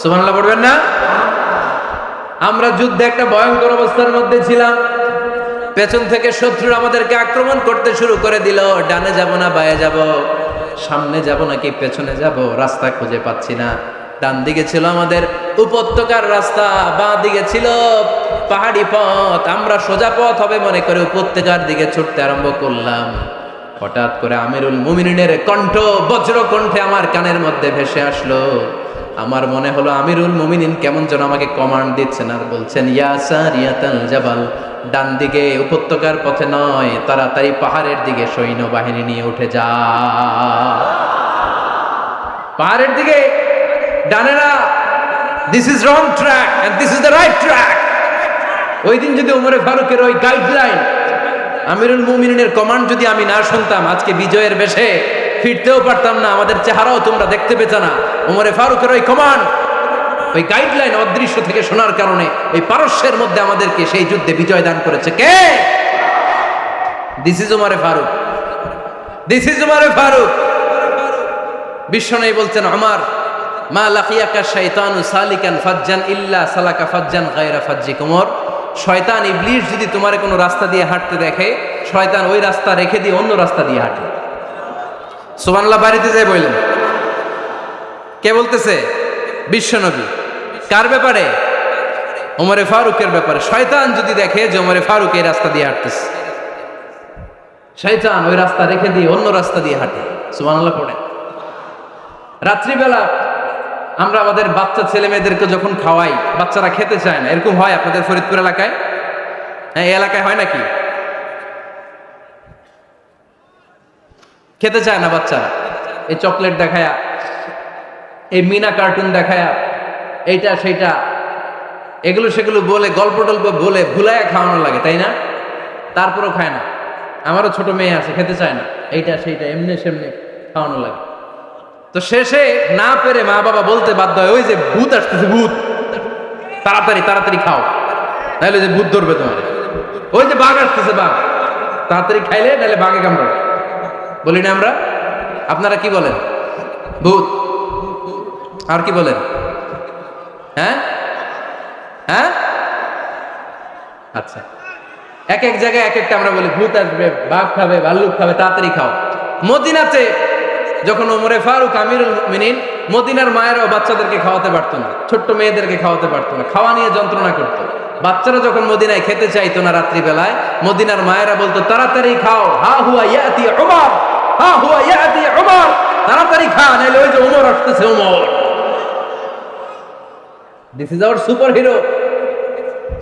সুবহানাল্লাহ পড়বেন না? আমরা যুদ্ধে একটা ভয়ঙ্কর অবস্থার মধ্যে ছিলাম, পেছন থেকে শত্রুরা আমাদেরকে আক্রমণ করতে শুরু করে দিল। ডানে যাব না বায়ে যাব, সামনে যাব নাকি পেছনে যাব, রাস্তা খুঁজে পাচ্ছি না। ডান দিকে ছিল আমাদের উপত্যকার রাস্তা, বাঁ দিকে ছিল পাহাড়ি পথ। আমরা সোজা পথ হবে মনে করে উপত্যকার দিকে ছুটতে আরম্ভ করলাম। হঠাৎ করে আমিরুল মুমিনিনের কণ্ঠ বজ্র কণ্ঠে আমার কানের মধ্যে ভেসে আসলো। আমার মনে হলো আমিরুল মুমিনিন কেমন যেন আমাকে কমান্ড দিচ্ছেন আর বলছেন, ইয়া সারিয়াতাল জাবাল, ও ডান দিকে উপত্যকার পথে নয়, তাড়াতাড়ি পাহাড়ের দিকে সৈন্যবাহিনী নিয়ে উঠে যা। পাহাড়ের দিকে, ডানে না। This is wrong track and this is the right track. ওই দিন যদি ওমরে ফারুকের ওই গাইডলাইন, আমিরুল মুমিনিনের কমান্ড যদি আমি না শুনতাম, আজকে বিজয়ের বেশে ফিরতেও পারতাম না, আমাদের চেহারাও তোমরা দেখতে পেতে না। ওমরে ফারুকের ওই কমান্ড, ওই গাইডলাইন অদৃশ্য থেকে শোনার কারণে এই পারস্যের মধ্যে আমাদেরকে সেই যুদ্ধে বিজয় দান করেছে কে? দিস ইজ ওমরে ফারুক, দিস ইজ ওমরে ফারুক। বিশ্বনবী বলছেন, ওমর, মা লাকিয়াকা শাইতানু সালিকান ফাজ্জান ইল্লা সালাকা ফাজ্জান গায়রা ফাজ্জিক। ওমর, শয়তান ইবলিস যদি তোমার কোনো রাস্তা দিয়ে হাঁটতে দেখে, শয়তান ওই রাস্তা রেখে দিয়ে অন্য রাস্তা দিয়ে হাঁটে। সুবহানাল্লাহ। বাড়িতে যাই বললেন, কে বলতেছে? বিশ্বনবী। কার ব্যাপারে? ওমরে ফারুকের ব্যাপারে। শয়তান যদি দেখে যে ওমরে ফারুক এই রাস্তা দিয়ে হাঁটতেছে, শয়তান ওই রাস্তা রেখে দিয়ে অন্য রাস্তা দিয়ে হাঁটে। সুবহানাল্লাহ পড়ে। রাত্রিবেলা আমরা আমাদের বাচ্চা ছেলে মেয়েদেরকে যখন খাওয়াই, বাচ্চারা খেতে চায় না, এরকম হয় আপনাদের ফরিদপুর এলাকায়? হ্যাঁ, এই এলাকায় হয় নাকি? খেতে চায় না বাচ্চারা, এই চকলেট দেখায়া, এই মিনা কার্টুন দেখায়া, এইটা সেইটা, এগুলো সেগুলো বলে, গল্প টল্প বলে ভুলাইয়া খাওয়ানো লাগে, তাই না? তারপরেও খায় না। আমারও ছোট মেয়ে আছে, খেতে চায় না, এইটা সেইটা এমনি সেমনি খাওয়ানো লাগে। তো শেষে না পেরে মা বাবা বলতে বাধ্য হয়, ওই যে ভূত আসতেছে, ভূত, তাড়াতাড়ি তাড়াতাড়ি খাও, নাহলে যে ভূত ধরবে তোমার। ওই যে বাঘ আসতেছে, বাঘ, তাড়াতাড়ি খাইলে নাহলে বাঘে কামড়াবে। বলি না আমরা? আপনারা কি বলেন? ভূত। আর কি বলেন? হ্যাঁ হ্যাঁ, আচ্ছা। এক এক জায়গায় এক একটা আমরা বলি, ভূত আসবে, বাঘ খাবে, ভাল্লুক খাবে, তাড়াতাড়ি খাও। মদিনাতে যখন ওমরে ফারুক আমিরুল মুমিনিন, মদিনার মায়েরাও বাচ্চাদেরকে খাওয়াতে পারতো না, ছোট্ট মেয়েদেরকে খাওয়াতে পারতো না, খাওয়া নিয়ে যন্ত্রণা করতো। বাচ্চারা যখন মদিনায় খেতে চাইতো না রাত্রিবেলায়, মদিনার মায়েরা বলতো, তাড়াতাড়ি খাও, হা হুয়া ইয়াতি উমর, হা হুয়া ইয়াতি উমর, তাড়াতাড়ি খা, নাইলে ওই যে ওমর আসতেছে, Omar. This is our super hero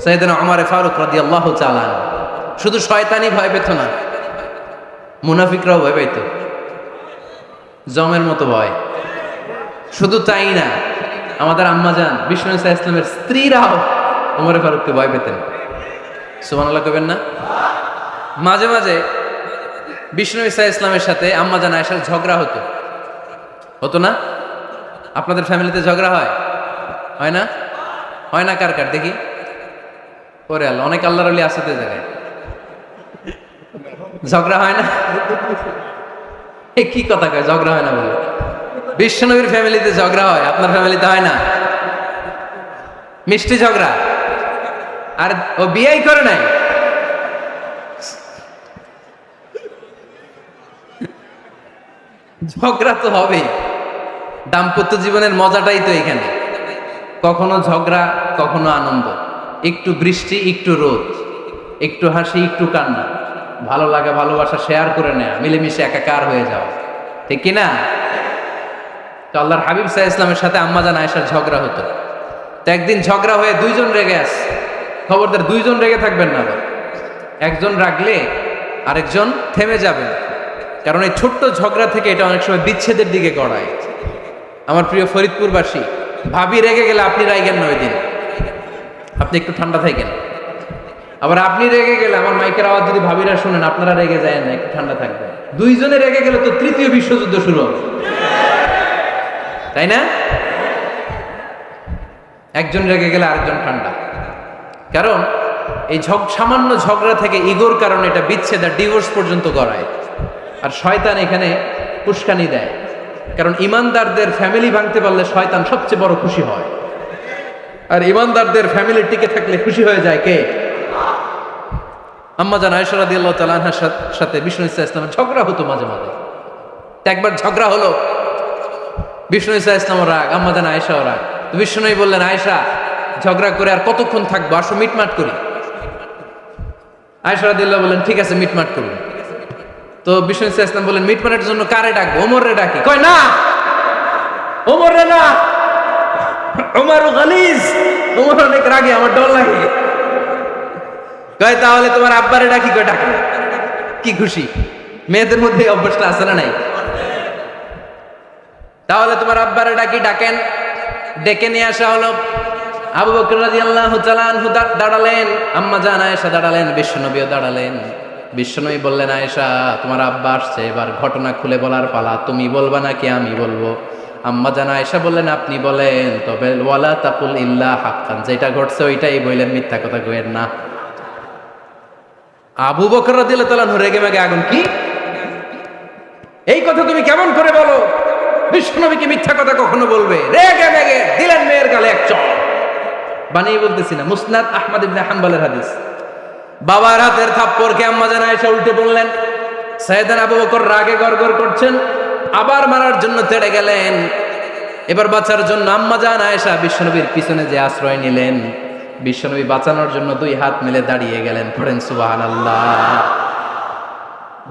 Sayyidina Omar Farooq রাদিয়াল্লাহু তাআলা। শুধু শয়তানই ভয় পেত না, মুনাফিকরাও ভয় পেত, জমের মতো ভয়। শুধু তাই না, আমাদের আম্মাজান বিষ্ণু ইসা ইসলামের স্ত্রীরাও ওমর ফারুককে ভয় পেতেন। সুবহানাল্লাহ কইবেন না? মাঝে মাঝে বিষ্ণু ইসা ইসলামের সাথে আম্মাজান আয়েশার ঝগড়া হতো, হতো না? আপনাদের ফ্যামিলিতে ঝগড়া হয়? হয় না? হয় না? কার কার দেখি? ওরে আল্লাহ, অনেক আল্লাহর ওলি আছে তো জায়গায়, ঝগড়া হয় না? কি কথা কয়, ঝগড়া হয় না বলে? বিশ্বনবীর ফ্যামিলিতে ঝগড়া হয়, আপনার ফ্যামিলিতে হয় না? মিষ্টি ঝগড়া। আর ও বিয়েই করে নাই, ঝগড়া তো হবেই। দাম্পত্য জীবনের মজাটাই তো এখানে, কখনো ঝগড়া, কখনো আনন্দ, একটু বৃষ্টি, একটু রোদ, একটু হাসি, একটু কান্না, ভালো লাগা, ভালোবাসা শেয়ার করে নেয়া, মিলেমিশে একাকার হয়ে যাওয়া, ঠিক কিনা? তো আল্লাহর হাবিব সাল্লাল্লাহু আলাইহি ওয়াসাল্লামের সাথে আম্মাজান আয়েশার ঝগড়া হতো। তো একদিন ঝগড়া হয়ে দুইজন রেগে আছে। খবরদার, দুইজন রেগে থাকবেন না, একজন রাগলে আরেকজন থেমে যাবেন, কারণ এই ছোট্ট ঝগড়া থেকে এটা অনেক সময় বিচ্ছেদের দিকে গড়ায়। আমার প্রিয় ফরিদপুরবাসী, ভাবি রেগে গেলে আপনি রাইগেন না, ওই দিন আপনি একটু ঠান্ডা থাকেন। আবার আপনি রেগে গেলে, আমার মাইকের আওয়াজ যদি ভাবিরা শুনেন, আপনারা রেগে যায় না, একটু ঠান্ডা থাকবেন। দুইজনে রেগে গেলে তো তৃতীয় বিশ্বযুদ্ধ শুরু হবে, তাই না? একজন রেগে গেলে আরেকজন ঠান্ডা, কারণ এই সামান্য ঝগড়া থেকে ইগোর কারণে এটা বিচ্ছেদ আর ডিভোর্স পর্যন্ত গড়ায়। আর শয়তান এখানে উস্কানি দেয়, কারণ ইমানদারদের ফ্যামিলি ভাঙতে পারলে শয়তান সবচেয়ে বড় খুশি হয়, আর ইমানদারদের ফ্যামিলি টিকে থাকলে খুশি হয়ে যায় কে? আম্মাজান আয়েশা রাদিয়াল্লাহু তাআলা আনহার সাথে বিষ্ণু ইসা ইসলামের ঝগড়া হতো মাঝে মাঝে। একবার ঝগড়া হলো, বিষ্ণু ইসা ইসলামও রাগ, আম্মাজান আয়েশাও রাগ। তো বিষ্ণুই বললেন, আয়েশা, ঝগড়া করে আর কতক্ষণ থাকবো, আসো মিটমাট করি। আয়েশা রাদিয়াল্লাহু বললেন, ঠিক আছে, মিটমাট করুন। তো বিষ্ণু ইসা ইসলাম বললেন, মিটমাটের জন্য কারে ডাকবো? ওমর রে ডাকি। কয় না, ওমর রে না, ওমর গালিজ, ওমর অনেক রাগে, আমার ডর লাগে। কয় তাহলে তোমার আব্বারে ডাকি, কয় ডাকি। কি খুশি, মেয়েদের মধ্যে এই অভ্যাসটা আছে না নাই? তাহলে তোমার আব্বারে ডাকি, ডাকেন। ডেকে নিয়ে আসা হলো। আবু বকর রাদিয়াল্লাহু তাআলা আনহু দাঁড়ালেন, আম্মা জান আয়েশা দাঁড়ালেন, বিশ্বনবীও দাঁড়ালেন। বিশ্বনবী বললেন, আয়েশা তোমার আব্বা আসছে, এবার ঘটনা খুলে বলার পালা, তুমি বলবা নাকি আমি বলবো? আম্মা জান আয়েশা বললেন, আপনি বলেন, তবে ওয়ালা তাকুল ইল্লা হাক্কান, যেটা ঘটছে ওইটাই বললেন, মিথ্যা কথা কইেন না। আবু বকর রাদিয়াল্লাহু তাআলা রেগে মেগে আগুন, কি এই কথা তুমি কেমন করে বলো? বিশ্বনবীকে মিথ্যা কথা কখনো বলবে? রেগে মেগে দিলেন মেয়ের গালে এক চড়। বানিয়ে বলতেছি না, মুসনাদ আহমদ ইবনে হাম্বলের হাদিস। বাবার হাতের থাপ্পড়কে আম্মা জান আয়েশা উল্টে বললেন। সাইয়েদনা আবু বকর রাগে গড়গড় করছেন, আবার মারার জন্য তেড়ে গেলেন। এবার বাঁচার জন্য আম্মা জান আয়েশা বিশ্বনবীর পিছনে যে আশ্রয় নিলেন, বিশ্বনবী বাঁচানোর জন্য দুই হাত মেলে দাঁড়িয়ে গেলেন। পড়েন সুবহানাল্লাহ।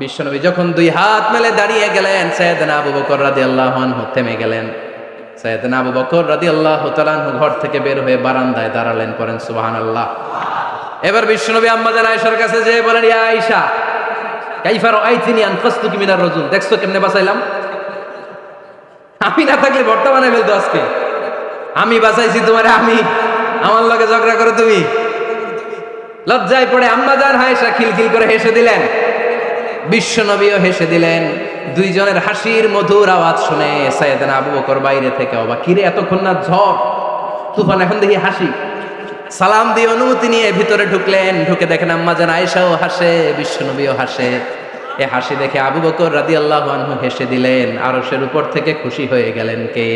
বিশ্বনবী যখন দুই হাত মেলে দাঁড়িয়ে গেলেন, সাইয়েদনা আবু বকর রাদিয়াল্লাহু আনহু থেমে গেলেন। সাইয়েদনা আবু বকর রাদিয়াল্লাহু তাআলা আনহু ঘর থেকে বের হয়ে বারান্দায় দাঁড়ালেন। পড়েন সুবহানাল্লাহ। এবার বিশ্বনবী আম্মা জান আয়েশার কাছে যেয়ে বলেন, ইয়া আয়েশা কাইফা রাআইতিনি আনকাসতুকি মিনার রাজুল, দেখছো কেমনে বাঁচাইলাম? আমি না থাকলে ভর্তা বানাই ফেলতো আজকে। আমি বাঁচাইছি তোমারে, আমি আমার লগে ঝগড়া করো তুমি। লজ্জায় পড়ে আম্মা জান আয়েশা খিলখিল করে হেসে দিলেন, বিশ্বনবীও হেসে দিলেন। দুইজনের হাসির মধুর আওয়াজ শুনে সাইয়েদনা আবু বকর বাইরে থেকে অবাক, কিরে এতক্ষণ না ঝড় তুফান, এখন দেখি হাসি। সালাম দিয়ে অনুমতি নিয়ে ভিতরে ঢুকলেন। ঢুকে দেখেন আম্মা জান আয়েশাও হাসে, বিশ্বনবীও হাসে। এ হাসি দেখে আবু বকর রাদিয়াল্লাহু আনহু হেসে দিলেন। আরশের উপর থেকে খুশি হয়ে গেলেন কে?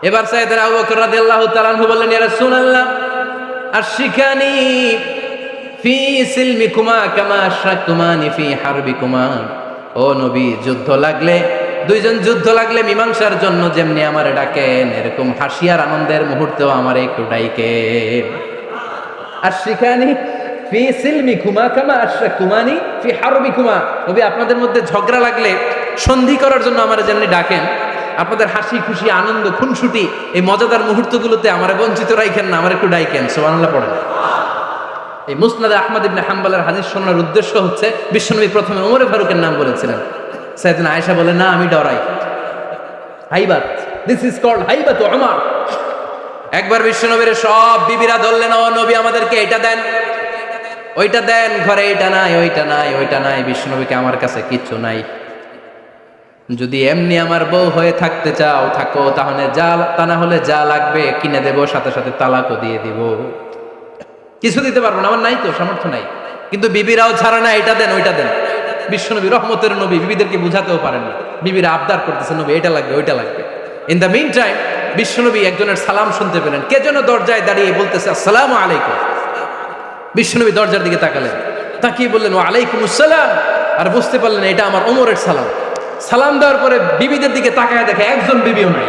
এবার সাইয়েদনা আবু বকর রাদিয়াল্লাহু তাআলা আনহু বললেন, ইয়া রাসূলুল্লাহ আশরিকানি ফি সিলমিকুমা কামা আশরাকতুমানি ফি হারবিকুমা। ও নবী, যুদ্ধ লাগলে, দুইজন যুদ্ধ লাগলে মীমাংসার জন্য যেমনি আমারে ডাকেন, এরকম হাসি আর আনন্দের মুহূর্তেও আমারে একটু ডাইকেন। আশরিকানি ফি সিলমিকুমা কামা আশরাকতুমানি ফি হারবিকুমা। নবী, আপনাদের মধ্যে ঝগড়া লাগলে সন্ধি করার জন্য আমারে যেমনি ডাকেন, আপনাদের হাসি খুশি আনন্দ খুনসুটি এই মজাদার মুহূর্তগুলোতে আমারে বঞ্চিত রাখেন না, আমার একটু ডাইকেন। সুবহানাল্লাহ পড়েন। এই মুসনাদে আহমদ ইবনে হাম্বলের হাদিস শোনার উদ্দেশ্য হচ্ছে, বিশ্বনবী প্রথমে ওমরে ফারুকের নাম বলেছিলেন। সাইয়েদনা আয়েশা বলে, না আমি ডরাই, হাইবাত, দিস ইজ কল্ড হাইবাত ওমর। একবার বিশ্বনবীর সব বিবিরা ধরলেন, ও নবী আমাদেরকে এটা দেন, ওইটা দেন, ঘরে এটা নাই, ওইটা নাই, ওইটা নাই। বিশ্বনবীকে, আমার কাছে কিচ্ছু নাই, যদি এমনি আমার বউ হয়ে থাকতে চাও থাকো, তাহলে যা, তা না হলে যা লাগবে কিনে দেবো, সাথে সাথে তালাকও দিয়ে দিব। কিছু দিতে পারবো না, আমার নাই তো, সামর্থ্য নাই। কিন্তু বিবিরাও ছাড়া না, এটা দেন ওইটা দেন। বিশ্বনবী রহমতের নবী, বিবিদেরকে বুঝাতেও পারেন না। বিবিরা আবদার করতেছে, নবী এটা লাগবে, ওইটা লাগবে। ইন দ্য মিন টাইম বিশ্বনবী একজনের সালাম শুনতে পেলেন। কে যেন দরজায় দাঁড়িয়ে বলতেছে, আসসালামু আলাইকুম। বিশ্বনবী দরজার দিকে তাকালেন, তাকিয়ে বললেন, ওয়া আলাইকুম আসসালাম। আর বুঝতে পারলেন এটা আমার ওমরের সালাম। সালাম দেওয়ার পরে বিবিদের দিকে তাকায় দেখে একজন বিবিও নাই,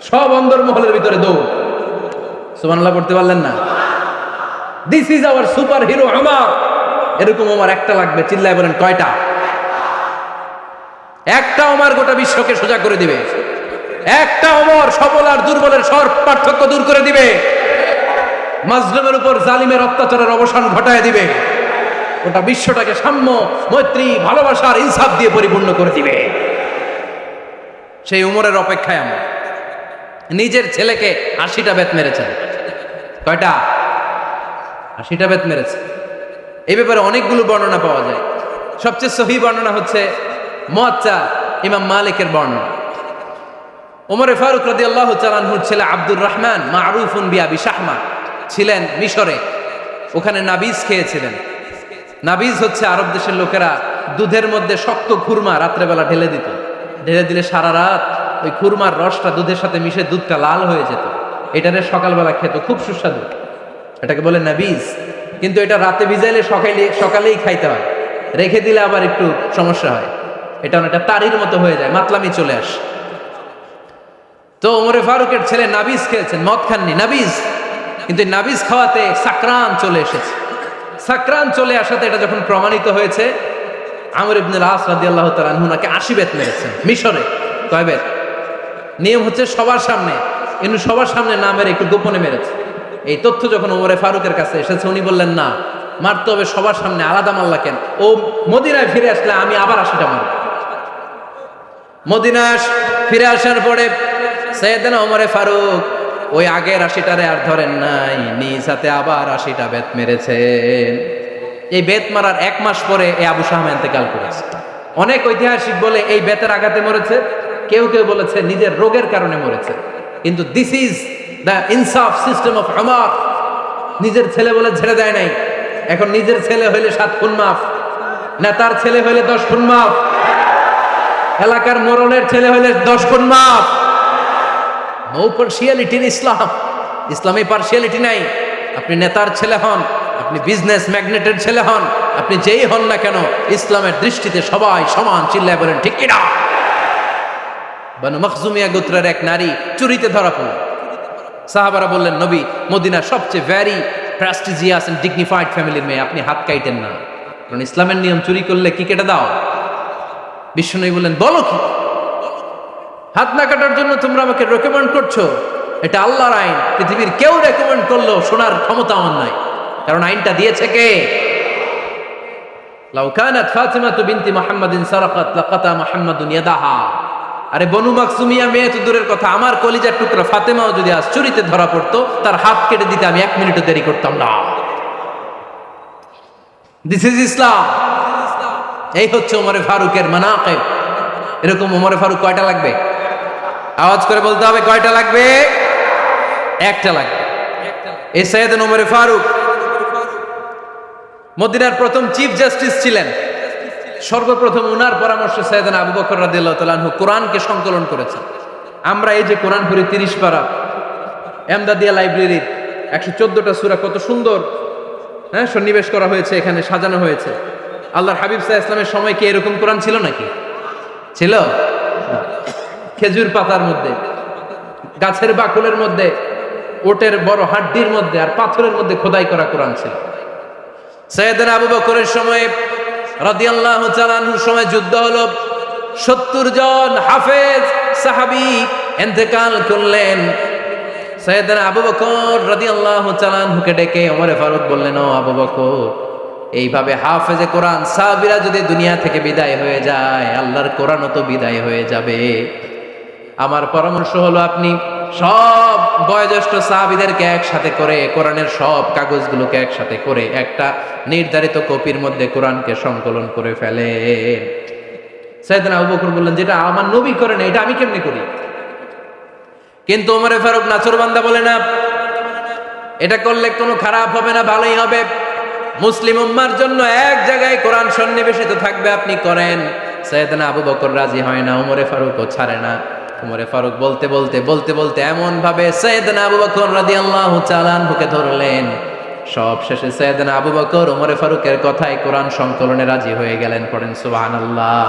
সব অন্দর মহলের ভিতরে দৌড়। সুবহানাল্লাহ পড়তে পারলেন না? This is our super hero Omar. এরকম ওমর একটা লাগবে, চিল্লায় বলেন কয়টা? একটা ওমর গোটা বিশ্বকে সোজা করে দিবে। একটা ওমর সবল আর দুর্বলের সব পার্থক্য দূর করে দিবে। মাজলুমের উপর জালিমের অত্যাচারের অবসান ঘটায় দিবে। গোটা বিশ্বটাকে সাম্য, মৈত্রী, ভালোবাসার ইনসাফ দিয়ে পরিপূর্ণ করে দিবে। সেই উমরের অপেক্ষায় আমরা। নিজের ছেলেকে 80টা বেত মেরেছেন। কয়টা? 80টা বেত মেরেছে। এই ব্যাপারে অনেকগুলো বর্ণনা পাওয়া যায়। সবচেয়ে সহিহ বর্ণনা হচ্ছে মুয়াত্তা ইমাম মালিকের বর্ণনা। ওমরে ফারুক রাদিয়াল্লাহু তাআলা আনহুর ছেলে আব্দুর রহমান মারুফুন বিআবি শাহমা ছিলেন মিশরে। ওখানে নাবিজ খেয়েছিলেন। নাবিজ হচ্ছে আরব দেশের লোকেরা দুধের মধ্যে শক্ত খুরমা রাত্রেবেলা ঢেলে দিত। ঢেলে দিলে সারা রাত ওই খুরমার রসটা দুধের সাথে মিশে দুধটা লাল হয়ে যেত। এটারে সকালবেলা খেত, খুব সুস্বাদু, এটাকে বলে নাবিজ। কিন্তু এটা রাতে ভিজাইলে সকালেই খাইতে হয়, রেখে দিলে আবার একটু সমস্যা হয়। এটা অনেকটা তারির মতো হয়ে যায়, মাতলামি চলে আসে। তো ওমরে ফারুকের ছেলে নাবিজ খেয়েছেন, মদ খাননি, নাবিজ। কিন্তু নাবিজ খাওয়াতে সাকরান চলে এসেছে। সাকরান চলে আসাতে এটা যখন প্রমাণিত হয়েছে, আমর ইবনুল আস রাদিয়াল্লাহু তাআলা আনহু নাকি 80 বেত মেরেছেন মিশরে। কয় বেত? নিয়ম হচ্ছে সবার সামনে, কিন্তু সবার সামনে না মেরে একটু গোপনে মেরেছে। এই তথ্য যখন ওমরে ফারুকের কাছে এসেছে, উনি বললেন না, মারতে হবে সবার সামনে, আলাদা মাল্লা কেন? ও মদিনায় ফিরে আসলে আমি আবার 80টা মারব। মদিনায় ফিরে আসার পরে সাইয়েদনা ওমরে ফারুক ওই আগের 80টারে আর ধরেন নাই, নিজ হাতে আবার 80টা বেত মেরেছেন। এই বেত মারার 1 মাস পরে এই আবু শাহমা ইন্তেকাল করেছে। অনেক ঐতিহাসিক বলে এই বেতের আঘাতে মরেছে, কেউ কেউ বলেছে নিজের রোগের কারণে মরেছে। কিন্তু দিস ইজ দ্য ইনসাফ সিস্টেম অফ উমর। নিজের ছেলে বলে ছেড়ে দেয় নাই। এখন নিজের ছেলে হইলে 7 খুন মাফ, নেতার ছেলে হইলে 10 খুন মাফ, এলাকার মোড়লের ছেলে হইলে 10 খুন মাফ। নো পার্সিয়ালিটি ইন ইসলাম। ইসলামে পার্সিয়ালিটি নাই। আপনি নেতার ছেলে হন, আপনি বিজনেস ম্যাগনেটের ছেলে হন, আপনি যেই হন না কেন, ইসলামের দৃষ্টিতে সবাই সমান। চিল্লায় বলেন ঠিক কিনা? বানু মখজুমিয়া গোত্রের এক নারী চুরিতে ধরা পড়ল। সাহাবারা বললেন, নবী, মদিনার সবচেয়ে ভ্যারি প্রেস্টিজিয়াস এন্ড ডিগনিফাইড ফ্যামিলির মেয়ে, আপনি হাত কাইটেন না, কারণ ইসলামের নিয়ম চুরি করলে কি কেটে দাও? বিশ্বনবী বললেন, বলো কি? হাত না কাটার জন্য তোমরা আমাকে রেকমেন্ড করছো? এটা আল্লাহর আইন। পৃথিবীর কেউ রেকমেন্ড করলো শোনার ক্ষমতা আমার নাই, কারণ আইনটা দিয়েছে কে? লাউ কানাত ফাতিমাতু বিনতি মুহাম্মাদিন সারাকাত লাকাতা মুহাম্মাদুন ইয়াদাহা। আরে বনু মাকসুমিয়া মেয়ে তো দূরের কথা, আমার কলিজার টুকরা ফাতেমাও যদি আজ চুরিতে ধরা পড়তো, তার হাত কেটে দিতে আমি 1 মিনিটও দেরি করতাম না। দিস ইজ ইসলাম। এই হচ্ছে ওমরে ফারুকের মানাকিব। এরকম ওমরে ফারুক কয়টা লাগবে? আওয়াজ করে বলতে হবে, কয়টা লাগবে? একটা লাগবে। এই সাইয়েদনা ওমরে ফারুক মদিনার প্রথম চিফ জাস্টিস ছিলেন। সর্বপ্রথম উনার পরামর্শে সাইয়েদনা আবু বকর রাদিয়াল্লাহু তাআলা আনহু কোরআনকে সংকলন করেছেন। আমরা এই যে কোরআন পড়ি 30 পারা, এমদাদিয়া লাইব্রেরির 114টা সূরা, কত সুন্দর সন্নিবেশ করা হয়েছে, এখানে সাজানো হয়েছে। আল্লাহর হাবিব সাল্লাল্লাহু আলাইহি ওয়াসাল্লামের সময় কি এরকম কোরআন ছিল নাকি? ছিল? খেজুর পাতার মধ্যে, গাছের বাকুলের মধ্যে, ওটের বড় হাড্ডির মধ্যে আর পাথরের মধ্যে খোদাই করা কোরআন ছিল। সাইয়েদনা আবু বকরের সময় রাদিয়াল্লাহু তাআলা আনহুর সময় যুদ্ধ হলো, 70 জন হাফেজ সাহাবী ইন্তেকাল করলেন। সাইয়েদনা আবু বকর রাদিয়াল্লাহু তাআলা আনহুকে ডেকে ওমরে ফারুক বললেন, ও আবু বকর, এইভাবে হাফেজে কোরআন সাহাবীরা যদি দুনিয়া থেকে বিদায় হয়ে যায়, আল্লাহর কোরআনও তো বিদায় হয়ে যাবে। আমার পরামর্শ হলো আপনি সব বয়োজ্যেষ্ঠ সাহাবীদেরকে একসাথে করে কোরআনের সব কাগজগুলোকে একসাথে করে একটা নির্ধারিত কপির মধ্যে কোরআনকে সংকলন করে ফেলে। সাইয়েদনা আবু বকর বললেন, যেটা আমার নবী করে না, এটা আমি কেমনে করি? কিন্তু ওমরে ফারুক নাছোড়বান্দা বলে, না, এটা করলে কোনো খারাপ হবে না, ভালোই হবে। মুসলিম উম্মার জন্য এক জায়গায় কোরআন সন্নিবেশিত থাকবে, আপনি করেন। সাইয়েদনা আবু বকর রাজি হয় না, ওমরে ফারুকও ছাড়ে না। ওমরে ফারুক বলতে বলতে বলতে বলতে এমন ভাবে সাইয়েদনা আবু বকর রাদিয়াল্লাহু তাআলা আনহুকে ধরলেন, সব শেষে সাইয়েদনা আবু বকর ওমরে ফারুকের কথায় কোরআন সংকলনে রাজি হয়ে গেলেন। পড়েন সুবহানাল্লাহ।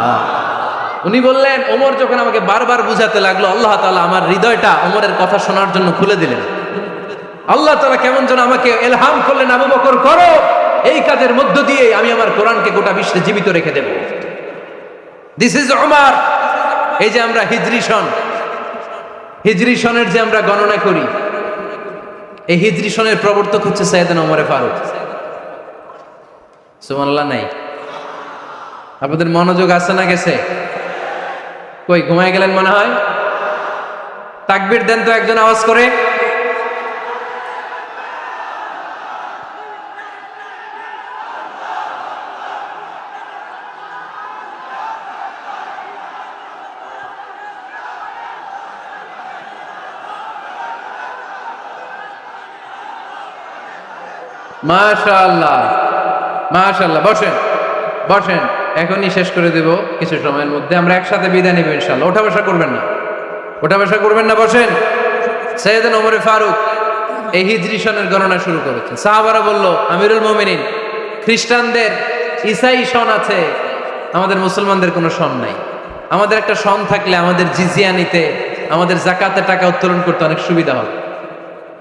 উনি বললেন, ওমর যখন আমাকে বারবার বুঝাতে লাগলো, আল্লাহ তাআলা আমার হৃদয়টা ওমরের কথা শোনার জন্য খুলে দিলেন। আল্লাহ তাআলা কেমন যেন আমাকে ইলহাম করলেন, আবু বকর করো, এই কাজের মধ্য দিয়ে আমি আমার কোরআনকে গোটা বিশ্বে জীবিত রেখে দেব। This is Umar. এই যে আমরা হিজরি সনের যে আমরা গণনা করি, এই হিজরি সনের প্রবর্তক হচ্ছে সাইয়েদনা ওমরে ফারুক। সুবহানাল্লাহ নাই? আপনাদের মনোযোগ আছে না গেছে? কই ঘুমায় গেলেন মনে হয়? তাকবীর দেন তো একজন আওয়াজ করে। মাশাআল্লাহ, মাশাআল্লাহ। বসেন বসেন, এখনই শেষ করে দেব কিছু সময়ের মধ্যে। আমরা একসাথে বিদায় নেব ইনশাআল্লাহ। ওঠা বসা করবেন না, ওঠা বসা করবেন না, বসেন। সাইয়েদনা ওমরে ফারুক এই হিজরি সনের গণনা শুরু করেছেন। সাহাবারা বলল, আমিরুল মুমিনিন, খ্রিস্টানদের ঈসাই সন আছে, আমাদের মুসলমানদের কোনো সন নাই। আমাদের একটা সন থাকলে আমাদের জিজিয়া নিতে, আমাদের যাকাতের টাকা উত্তোলন করতে অনেক সুবিধা হবে।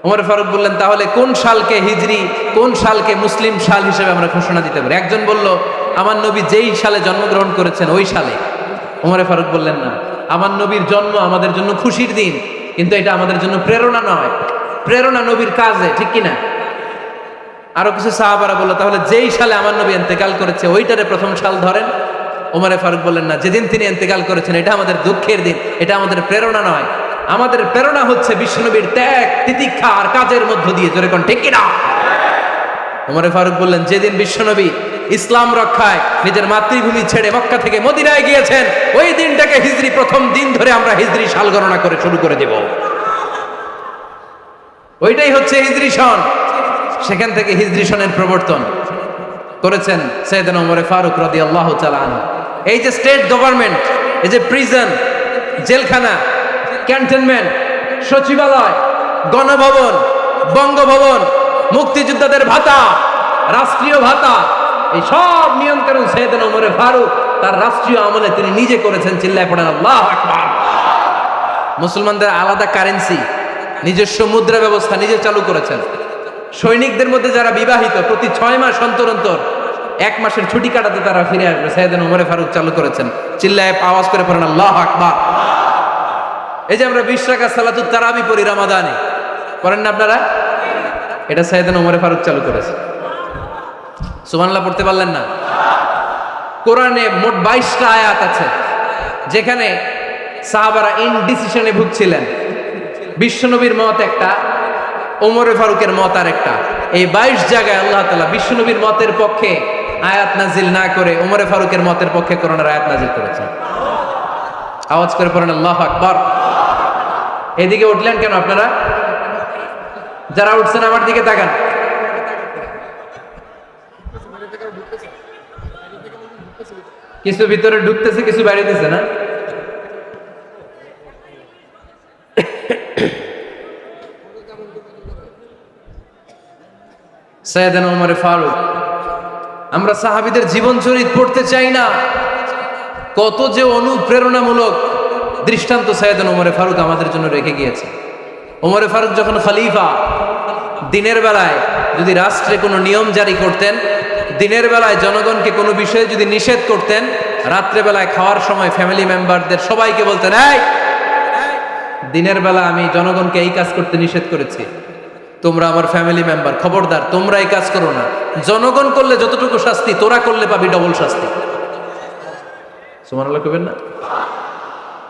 ওমর ফারুক বললেন, তাহলে কোন সালকে হিজরি, কোন সালকে মুসলিম সাল হিসেবে আমরা ঘোষণা দিতে পারি? একজন বলল, আমার নবী যেই সালে জন্মগ্রহণ করেছেন ওই সালে। ওমর ফারুক বললেন, না, আমার নবীর জন্ম আমাদের জন্য খুশির দিন, কিন্তু এটা আমাদের জন্য প্রেরণা নয়। প্রেরণা নবীর কাজে, ঠিক কিনা? আরো কিছু সাহাবারা বলল, তাহলে যেই সালে আমার নবী ইন্তেকাল করেছে ওইটারে প্রথম সাল ধরেন। ওমরে ফারুক বললেন, না, যেদিন তিনি ইন্তেকাল করেছেন এটা আমাদের দুঃখের দিন, এটা আমাদের প্রেরণা নয়। আমাদের প্রেরণা হচ্ছে বিশ্বনবীর ত্যাগ, তিতিক্ষা আর কাজের মধ্য দিয়ে। জোরে কোন ঠিক কিনা? ওমরে ফারুক বললেন, যেদিন বিশ্বনবী ইসলাম রক্ষায় নিজের মাতৃভূমি ছেড়ে মক্কা থেকে মদিনায় গিয়েছেন, ওই দিনটাকে হিজরি প্রথম দিন ধরে আমরা হিজরি সাল গণনা করে শুরু করে দেব। ওইটাই হচ্ছে হিজরি সন। সেখান থেকে হিজরি সনের প্রবর্তন করেছেন সাইয়েদনা ওমর ফারুক রাদিয়াল্লাহু তাআলা আনহু। এই যে স্টেট গভর্নমেন্ট, এই যে প্রিজন, জেলখানা, ক্যান্টনমেন্ট, সচিবালয়, গণভবন, বঙ্গভবন, মুক্তিযোদ্ধাদের ভাতা, রাষ্ট্রীয় ভাতা, এই সব নিয়ন্ত্রণ সাইয়েদনা ওমর ফারুক তার রাষ্ট্রীয় আমলে তিনি নিজে করেছেন। চিল্লায় পড়েন আল্লাহু আকবার। মুসলমানদের আলাদা কারেন্সি, নিজস্ব মুদ্রা ব্যবস্থা নিজে চালু করেছেন। সৈনিকদের মধ্যে যারা বিবাহিত, প্রতি 6 মাস অন্তর অন্তর 1 মাসের ছুটি কাটাতে তারা ফিরে আসবে, সাইয়েদনা ওমর ফারুক চালু করেছেন। চিল্লায় আওয়াজ করে পড়েন আল্লাহু আকবার। এই যে আমরা 20 রাকাত সালাতুত তারাবি পড়ি রমাদানে, করেন না আপনারা? এটা সাইয়েদনা ওমর ফারুক চালু করেছে। সুবহানাল্লাহ পড়তে পারলেন না? কোরআনে মোট 22টা আয়াত আছে যেখানে সাহাবারা ইনডিসিশনে ভুগছিলেন। বিশ্বনবীর মত একটা, ওমর ফারুকের মত আর একটা। এই 22 জায়গায় আল্লাহ তাআলা বিশ্বনবীর মতের পক্ষে আয়াত নাজিল না করে ওমর ফারুকের মতের পক্ষে কোরআনের আয়াত নাজিল করেছেন। আওয়াজ করে পড়েন আল্লাহু আকবার। এদিকে উঠলেন কেন আপনারা? যারা উঠছেন আমার দিকে তাকান। কিছু ভিতরে ঢুকতেছে, কিছু বাইরেতেছে না? সাইয়েদনা ওমর ফারুক, আমরা সাহাবীদের জীবন চরিত পড়তে চাই না, কত যে অনুপ্রেরণামূলক দৃষ্টান্ত সাইয়েদনা ওমর ফারুক আমাদের জন্য রেখে গিয়েছে। ওমর ফারুক যখন খলিফা, দিনের বেলায় যদি রাষ্ট্রে কোনো নিয়ম জারি করতেন, দিনের বেলায় জনগণকে কোনো বিষয়ে যদি নিষেধ করতেন, রাত্রে বেলায় খাওয়ার সময় ফ্যামিলি মেম্বারদের সবাইকে বলতেন, এই দিনের বেলা আমি জনগণকে এই কাজ করতে নিষেধ করেছি, তোমরা আমার ফ্যামিলি মেম্বার, খবরদার তোমরা এই কাজ করো না। জনগণ করলে যতটুকু শাস্তি, তোরা করলে পাবি ডবল শাস্তি। সুবহানাল্লাহ কইবেন না?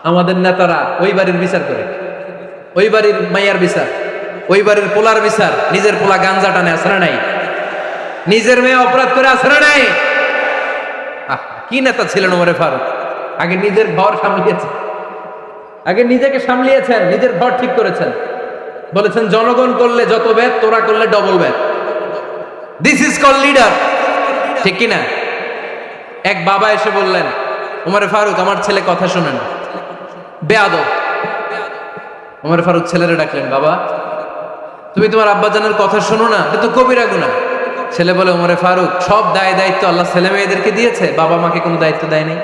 আমাদের নেতারা ওই বাড়ির বিচার করে, ওই বাড়ির মাইয়ার বিচার, ওই বাড়ির পোলার বিচার, নিজের পোলা গাঞ্জা টানে, আসরা নাই? নিজের মেয়ে অপরাধ করে, আসরা নাই? কি নেতা ছিলেন ওমর ফারুক! আগে নিজের ঘর সামলিয়েছেন, আগে নিজেকে সামলিয়েছেন, নিজের ঘর ঠিক করেছেন। বলেছেন জনগণ করলে যত ব্যাদ, তোরা করলে ডবল ব্যাদ। দিস ইজ কল লিডার, ঠিক কিনা? এক বাবা এসে বললেন, ওমর ফারুক আমার ছেলে কথা শোনে না, বেয়াদব। ওমর ফারুক ছেলেরে ডাকলেন, বাবা তুমি তোমার আব্বাজানের কথা শোনো না, এটা তো কবিরা গুনাহ। ছেলে বলে, ওমর ফারুক সব দায় দায়িত্ব আল্লাহ ছেলে মেয়েদেরকে দিয়েছে, বাবা মাকে কোনো দায়িত্ব দেয়নি।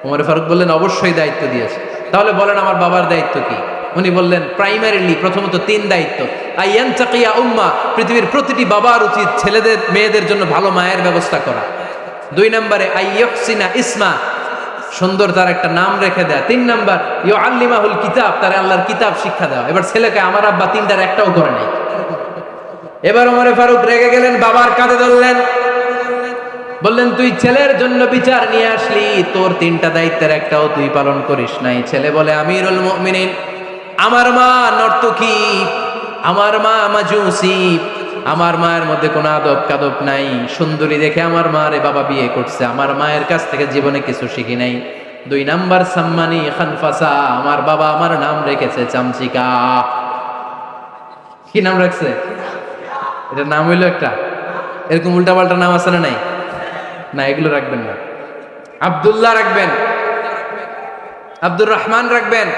ওমর ফারুক বললেন, অবশ্যই দায়িত্ব দিয়েছে। তাহলে বলেন আমার বাবার দায়িত্ব কি? উনি বললেন, প্রাইমারিলি প্রথমত 3 দায়িত্ব। আইয়ান চাকিয়া উম্মা, পৃথিবীর প্রতিটি বাবার উচিত ছেলেদের মেয়েদের জন্য ভালো মায়ের ব্যবস্থা করা। 2 নম্বরে আইয়ুহসিনা ইসমা, সুন্দর তার একটা নাম রেখে দেয়া। 3 নম্বর ইউআল্লিমাহুল কিতাব, তার আল্লাহর কিতাব শিক্ষা দেওয়া। এবার ছেলেকে আমার আব্বা 3টার একটাও করে নাই। এবার ওমর ফারুক রেগে গেলেন, বাবার কাঁধে ধরলেন, বললেন তুই ছেলের জন্য বিচার নিয়ে আসলি, তোর 3টা দায়িত্বের একটাও তুই পালন করিস নাই। ছেলে বলে, আমিরুল মুমিনিন, আমার মা নর্তকী, আমার মা মাজুসি, আমার মায়ের মধ্যে কোনো আদব কাদব নাই, সুন্দরী দেখে আমার মারে বাবা বিয়ে করছে, আমার মায়ের কাছ থেকে জীবনে কিছু শিখি নাই। 2 নাম্বার সাম্মানি খানফাসা, আমার বাবা আমার নাম রেখেছে চামচিকা। কি নাম রাখছে? এটা নাম হইলো একটা, এরকম উল্টাপাল্টা নাম আছে না? নাই না, এগুলো রাখবেন না। আব্দুল্লাহ রাখবেন, আব্দুর রহমান রাখবেন।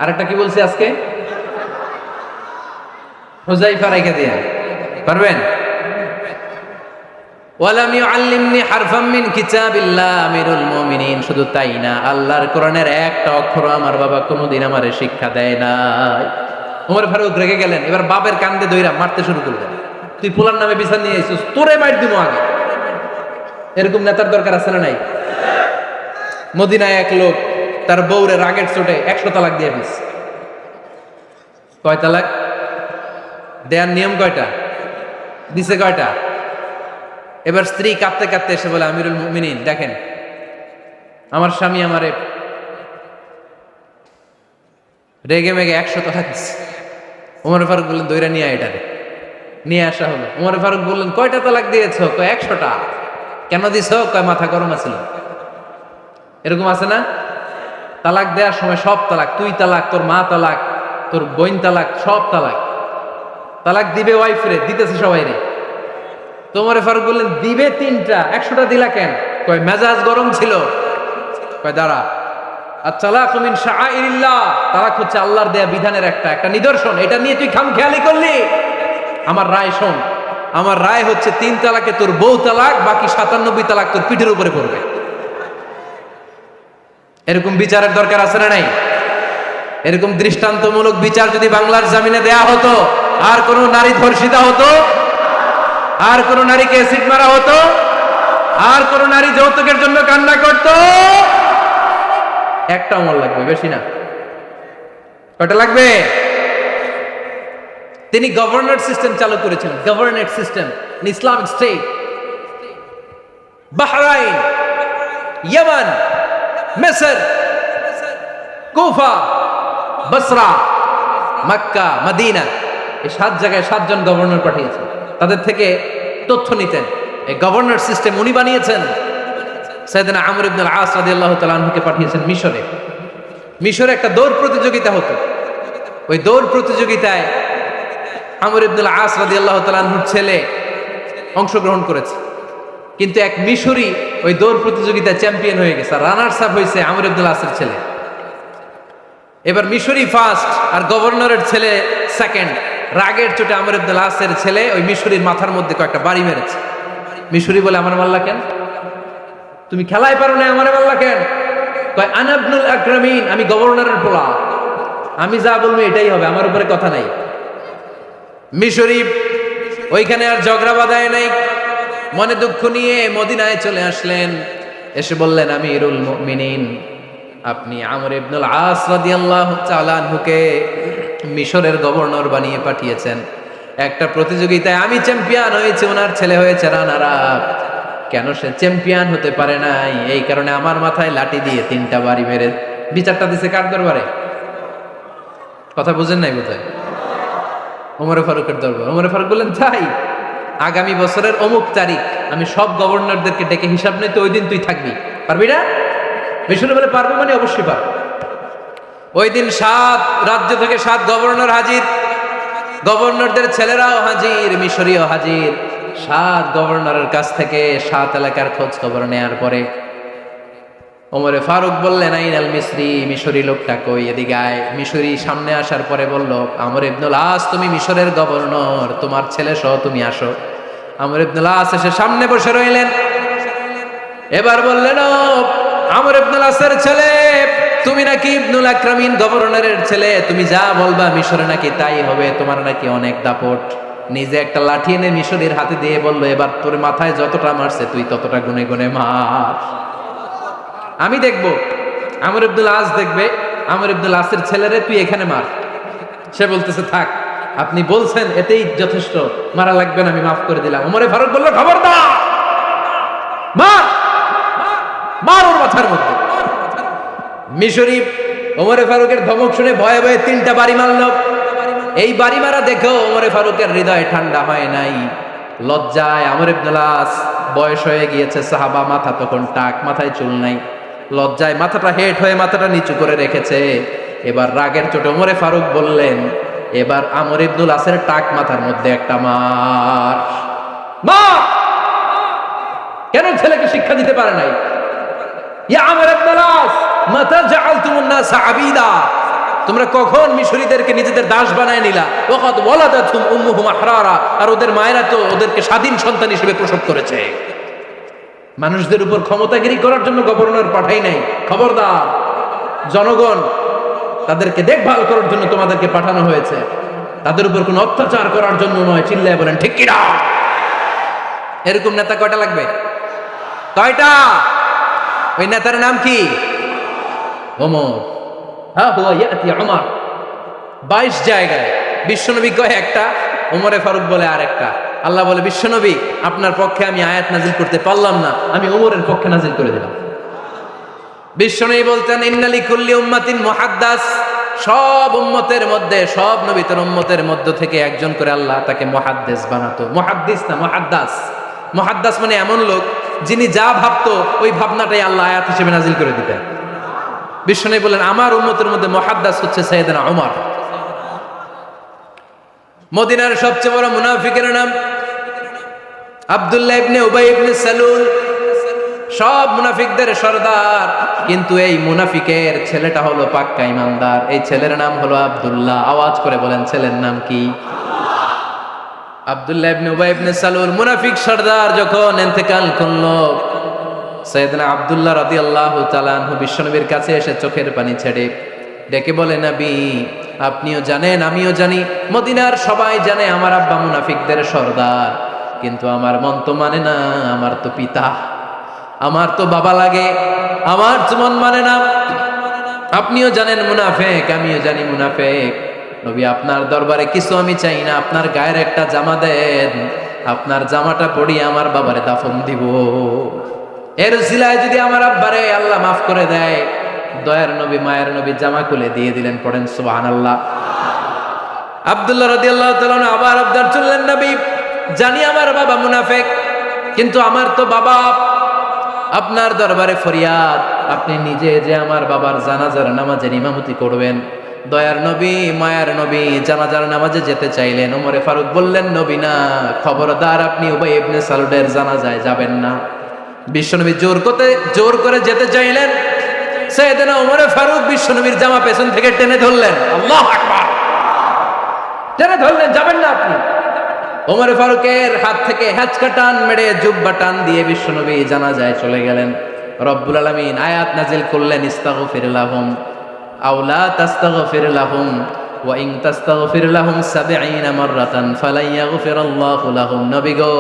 আরেকটা কি বলছি আজকে? হুযায়ফা রেখে দিয়ে পারবেন? ওয়ালাম ইউআল্লিমনি হারফাম মিন কিতাবিল্লাহ, আমিরুল মুমিনিন। শুধু তাই না, আল্লাহর কোরআনের একটা অক্ষর আমার বাবা কোনোদিন আমারে শিক্ষা দেয় নাই। ওমর ফারুক রেগে গেলেন, এবার বাপের কান্দে ধইরা মারতে শুরু করলেন। তুই পোলার নামে বিচার নিয়ে আইছিস, তোরে মার দিব আগে। এরকম নেতার দরকার আছে না নাই? মদিনায় এক লোক তার বউরে রাগের চোটে 100 তালাক দিয়ে দিস। কয় তালাক? দেয়ার নিয়ম কয়টা? দিছে কয়টা? এবার স্ত্রী কাঁদতে কাঁদতে এসে বলে, আমিরুল মুমিনিন দেখেন, আমার স্বামী আমারে রেগে মেগে 100 টাকা দিচ্ছে। ওমর ফারুক বললেন, দইরা নিয়ে এটারে। নিয়ে আসা হলো। ওমর ফারুক বললেন, কয়টা তালাক দিয়েছো? কয় 100টা। কেন দিছো? কয় মাথা গরম আছিল। এরকম আছে না? তালাক দেওয়ার সময় সব তালাক, তুই তালাক, তোর মা তালাক, তোর বোন তালাক, সব তালাক। তালাক দিবে ওয়াইফ রে, দিতেছে সবাই রে। তো ওমর ফারুক বললেন, দিবে 3টা, 100টা দিলা কেন? কয় মেজাজ গরম ছিল। কয় দাঁড়া, আত-তালাকু মিন শাআইরিল্লাহ, তালাক হচ্ছে আল্লাহর দেয়া বিধানের একটা নিদর্শন। এটা নিয়ে তুই খামখেয়ালি করলি? আমার রায় শোন। আমার রায় হচ্ছে 3 তালাকে তোর বউ তালাক, বাকি 97 তালাক তোর পিঠের উপরে পড়বে। এরকম বিচারের দরকার আছে না নাই? এরকম দৃষ্টান্তমূলক বিচার যদি বাংলার জমিনে দেয়া হতো, আর কোন নারী ধর্ষিতা হতো, আর কোন নারীকে অ্যাসিড মারা হতো, আর কোন নারী যৌতুকের জন্য কান্না করত, একটা আমল লাগবে, বেশি না। কয়টা লাগবে? তিনি গভর্নর সিস্টেম চালু করেছিলেন, governor system, Islamic state. Bahrain, Yemen, মিসর, কুফা, বসরা, মক্কা, মদিনা, এই 7 জায়গায় 7 জন গভর্নর পাঠিয়েছেন। তাদের থেকে তথ্য নিতেন। এই গভর্নর সিস্টেম উনি বানিয়েছেন। সাইয়েদনা আমর ইবনে আল-আস রাদিয়াল্লাহু তাআলা আনহুকে পাঠিয়েছেন মিশরে। মিশরে একটা দৌড় প্রতিযোগিতা হতো। ওই দৌড় প্রতিযোগিতায় আমর ইবনে আল-আস রাদিয়াল্লাহু তাআলা আনহুর ছেলে অংশগ্রহণ করেছে। কিন্তু এক মিশরি ওই দৌড় প্রতিযোগিতায় চ্যাম্পিয়ন হয়ে গেছে। রানার্স আপ হয়েছে আমর ইবনে আল-আসের ছেলে। এবার মিশরি ফার্স্ট আর গভর্নরের ছেলে সেকেন্ড। রাগের চোটে আমর ইবনে আল-আসের ছেলে ওই মিশরির মাথার মধ্যে কয়েকটা বাড়ি মেরেছে। মিশরি বলে, আমার মাল্লা কেন? তুমি খেলায় পারো না, আমারে মাল্লা কেন? কয়, আনা ইবনুল আকরামিন, আমি গভর্নরের পোলা, আমি যা বলবো এটাই হবে, আমার উপরে কথা নাই। মিশরি ওইখানে আর ঝগড়া বাঁধায় নাই, মনে দুঃখ নিয়ে মদিনায় চলে আসলেন। এসে বললেন, আমিরুল মুমিনিন, আপনি আমর ইবনুল আস রাদিয়াল্লাহু তাআলা আনহুকে মিশরের গভর্নর বানিয়ে পাঠিয়েছেন। একটা প্রতিযোগিতায় আমি চ্যাম্পিয়ন হয়েছি, ওনার ছেলে হয়েছে রানার আপ। কেন সে চ্যাম্পিয়ন হতে পারে নাই? এই কারণে আমার মাথায় লাঠি দিয়ে 3টা বাড়ি মেরে বিচারটা দিছে কার দরবারে? কথা বুঝেন নাই বোধহয়? ওমর ফারুকের দরবার। ওমর ফারুক বললেন, তাই আগামী বছরের অমুক তারিখ আমি সব গভর্নরদেরকে ডেকে হিসাব নেই, তো ওই দিন তুই থাকবি, পারবি না? মিশরে বলে, পারবো মানে অবশ্যই পারবো। ওই দিন 7 রাজ্য থেকে 7 গভর্নর হাজির, গভর্নরদের ছেলেরাও হাজির, মিশরীয় হাজির। 7 গভর্নরের কাছ থেকে 7 এলাকার খোঁজ খবর নেয়ার পরে ওমরে ফারুক বললেন, আইনাল মিসরি, মিশরি লোকটা কই, এদিকে আয়। মিশরি সামনে আসার পরে বলল, আমর ইবনুল আস, তুমি মিশরের গভর্নর, তোমার ছেলে সহ তুমি আসো। আমর ইবনুল আস এসে সামনে বসে রইলেন। এবার বললেন, ও আমর ইবনুল আসের ছেলে, তুমি নাকি ইবনুল আকরামিন গভর্নরের ছেলে, তুমি যা বলবা মিশরে নাকি তাই হবে, তোমার নাকি অনেক দাপট। নিজে একটা লাঠি এনে মিশরীর হাতে দিয়ে বলল, এবার তোর মাথায় যতটা মারছে তুই ততটা গুনে গুনে মার, আমি দেখব। আমর ইবনুল আস দেখবে, আমর ইবনুল আসের ছেলেরে তুই এখানে মার। সে বলতেছে, থাক, আপনি বলছেন এতেই যথেষ্ট, মারা লাগবে না, আমি মাফ করে দিলাম। ওমরে ফারুক বলল, খবরদার, মার, মার ওর মাথার মধ্যে। মিশরি ওমরে ফারুকের ধমক শুনে ভয়ে ভয়ে 3টা বাড়ি মারল। এই বাড়ি মারা দেখেও ওমরে ফারুকের হৃদয় ঠান্ডা হয় নাই। লজ্জায় আমর ইবনুল আস, বয়স হয়ে গিয়েছে সাহাবা, মাথা তখন টাক, মাথায় চুল নাই, লজ্জায় মাথাটা হেট হয়ে মাথাটা নিচু করে রেখেছে। এবার রাগের চোটে ওমরে ফারুক বললেন, এবার আমর ইবনুল আসের টাক মাথার মধ্যে একটা মার। মা কেন ছেলেকে শিক্ষা দিতে পারে নাই? ইয়া আমর ইবনুল আস, মাতা জাআলতুমুন নাস আবিদা, তোমরা কখন মিশরীদেরকে নিজেদের দাস বানায় নিলা? ওয়াকাদ ওয়ালাদাতুম উম্মুহুম আহরারা, আর ওদের মায়েরা তো ওদেরকে স্বাধীন সন্তান হিসেবে প্রসব করেছে। মানুষদের উপর ক্ষমতাগিরি করার জন্য গভর্নর পাঠাই নাই। খবরদার, জনগণ তাদেরকে দেখভাল করার জন্য তোমাদেরকে পাঠানো হয়েছে, তাদের উপর কোনো অত্যাচার করার জন্য নয়। চিল্লায় বলেন ঠিক কি না? এরকম নেতা কয়টা লাগবে? কয়টা? ওই নেতার নাম কি? ওমর। হ্যাঁ, হুয়া ইয়াতি ওমর। 22 জায়গায় বিশ্বনবী কয় একটা, ওমরে ফারুক বলে আরেকটা। আল্লাহ বলে, বিশ্বনবী আপনার পক্ষে আমি আয়াত নাজিল করতে পারলাম না, আমি ওমরের পক্ষে নাজিল করে দিলাম। বিশ্বনবী বলতেন, ইন্নালি কুল্লি উম্মাতিন মুহাদ্দাস, সব উম্মতের মধ্যে, সব নবীতর উম্মতের মধ্য থেকে একজন করে আল্লাহ তাকে মুহাদ্দিস বানাতো। মুহাদ্দিস না, মুহাদ্দাস। মুহাদ্দাস মানে এমন লোক যিনি যা ভাবতো ওই ভাবনাটাই আল্লাহ আয়াত হিসেবে নাজিল করে দিতেন। বিশ্বনবী বলেন, আমার উম্মতের মধ্যে মুহাদ্দাস হচ্ছে সাইয়েদনা ওমর। মদিনার সবচেয়ে বড় মুনাফিকের নাম আব্দুল্লাহ ইবনে উবাই ইবনে সালুল, সব মুনাফিকদের সর্দার। কিন্তু এই মুনাফিকের ছেলেটা হলো পাক্কা ইমানদার। এই ছেলের নাম হলো আব্দুল্লাহ। আওয়াজ করে বলেন, ছেলের নাম কি? আব্দুল্লাহ ইবনে উবাই ইবনে সালুল, মুনাফিক সর্দার যখন ইন্তেকাল করলো, সাইয়েদনা আব্দুল্লাহ রাদিয়াল্লাহু তাআলা আনহু বিশ্বনবীর কাছে এসে চোখের পানি ছেড়ে ডেকে বলে, নবী আপনিও জানেন আমিও জানি, মদিনার সবাই জানে আমার আব্বা মুনাফিকদের সর্দার, কিন্তু আমার মন তো মানে না, আমার তো পিতা, আমার তো বাবা লাগে, আমার তো মন মানে না। আপনিও জানেন মুনাফিক, আমিও জানি মুনাফিক। নবী আপনার দরবারে কিছু আমি চাই না, আপনার গায়ের একটা জামা দেন, আপনার জামাটা পরিয়ে আমার বাবারে দাফন দিব। এর উসিলায় যদি আমার আব্বারে আল্লাহ মাফ করে দেয়, দয়ার নবী মায়ের নবী জামা খুলে দিয়ে দিলেন। পড়েন সুবহানাল্লাহ। আব্দুল্লাহ রাদিয়াল্লাহু তাআলা আবার আবদার চললেন, নবী জানি আমার বাবা মুনাফিক, কিন্তু আমার তো বাবা, আপনার দরবারে ফরিয়াদ, আপনি নিজে যে আমার বাবার জানাজার নামাজের ইমামতি করবেন। দয়ার নবী মায়ার নবী জানাজার নামাজে যেতে চাইলেন। ওমরে ফারুক বললেন, নবী না, খবরদার আপনি উবাই ইবনে সালুলের জানাজায় যাবেন না। বিশ্বনবী জোর করে যেতে চাইলেন। সাইয়েদনা ওমরে ফারুক বিশ্বনবীর জামা পেছন থেকে টেনে ধরলেন। আল্লাহু আকবার, টেনে ধরলেন, যাবেন না আপনি। ওমর ফারুকের হাত থেকে হ্যাচকা টান মেরে জুব্বা টান দিয়ে বিশ্বনবী জানাজায় চলে গেলেন। রব্বুল আলামিন আয়াত নাজিল করলেন, ইস্তাগফির লাহুম আও লা তাস্তাগফির লাহুম ওয়া ইন তাস্তাগফির লাহুম ৭০ মাররাতান ফালান ইয়াগফিরাল্লাহু লাহুম। নবী গো,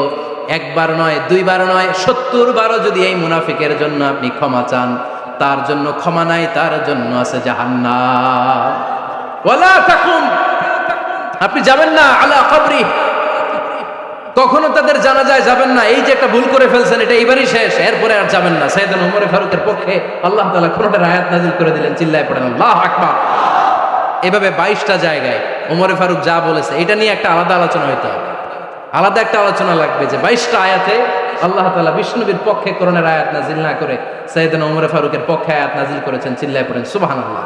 একবার নয়, দুইবার নয়, ৭০ বারও যদি এই মুনাফিকের জন্য আপনি ক্ষমা চান, তার জন্য ক্ষমা নাই, তার জন্য আছে জাহান্নাম। ওয়ালা তাকুম, আপনি যাবেন না আলা কবরি, কখনো তাদের জানাজায় যাবেন না। এই যে একটা ভুল করে ফেলছেন, এটা এইবারই শেষ, এরপরে আর যাবেন না। সাইয়েদনা ওমর ফারুকের পক্ষে আল্লাহ তাআলা কোরআনের আয়াত নাযিল করে দিলেন। চিল্লায় পড়েন আল্লাহু আকবার। এভাবে 22টা জায়গায় ওমর ফারুক যা বলেছে, এটা নিয়ে একটা আলাদা আলোচনা হইতে হবে, আলাদা একটা আলোচনা লাগবে যে 22টা আয়াতে আল্লাহ তাআলা বিষ্ণুবীর পক্ষে কোরআনের আয়াত নাযিল না করে সাইয়েদনা ওমর ফারুকের পক্ষে আয়াত নাযিল করেছেন। চিল্লায় পড়েন সুবহানাল্লাহ।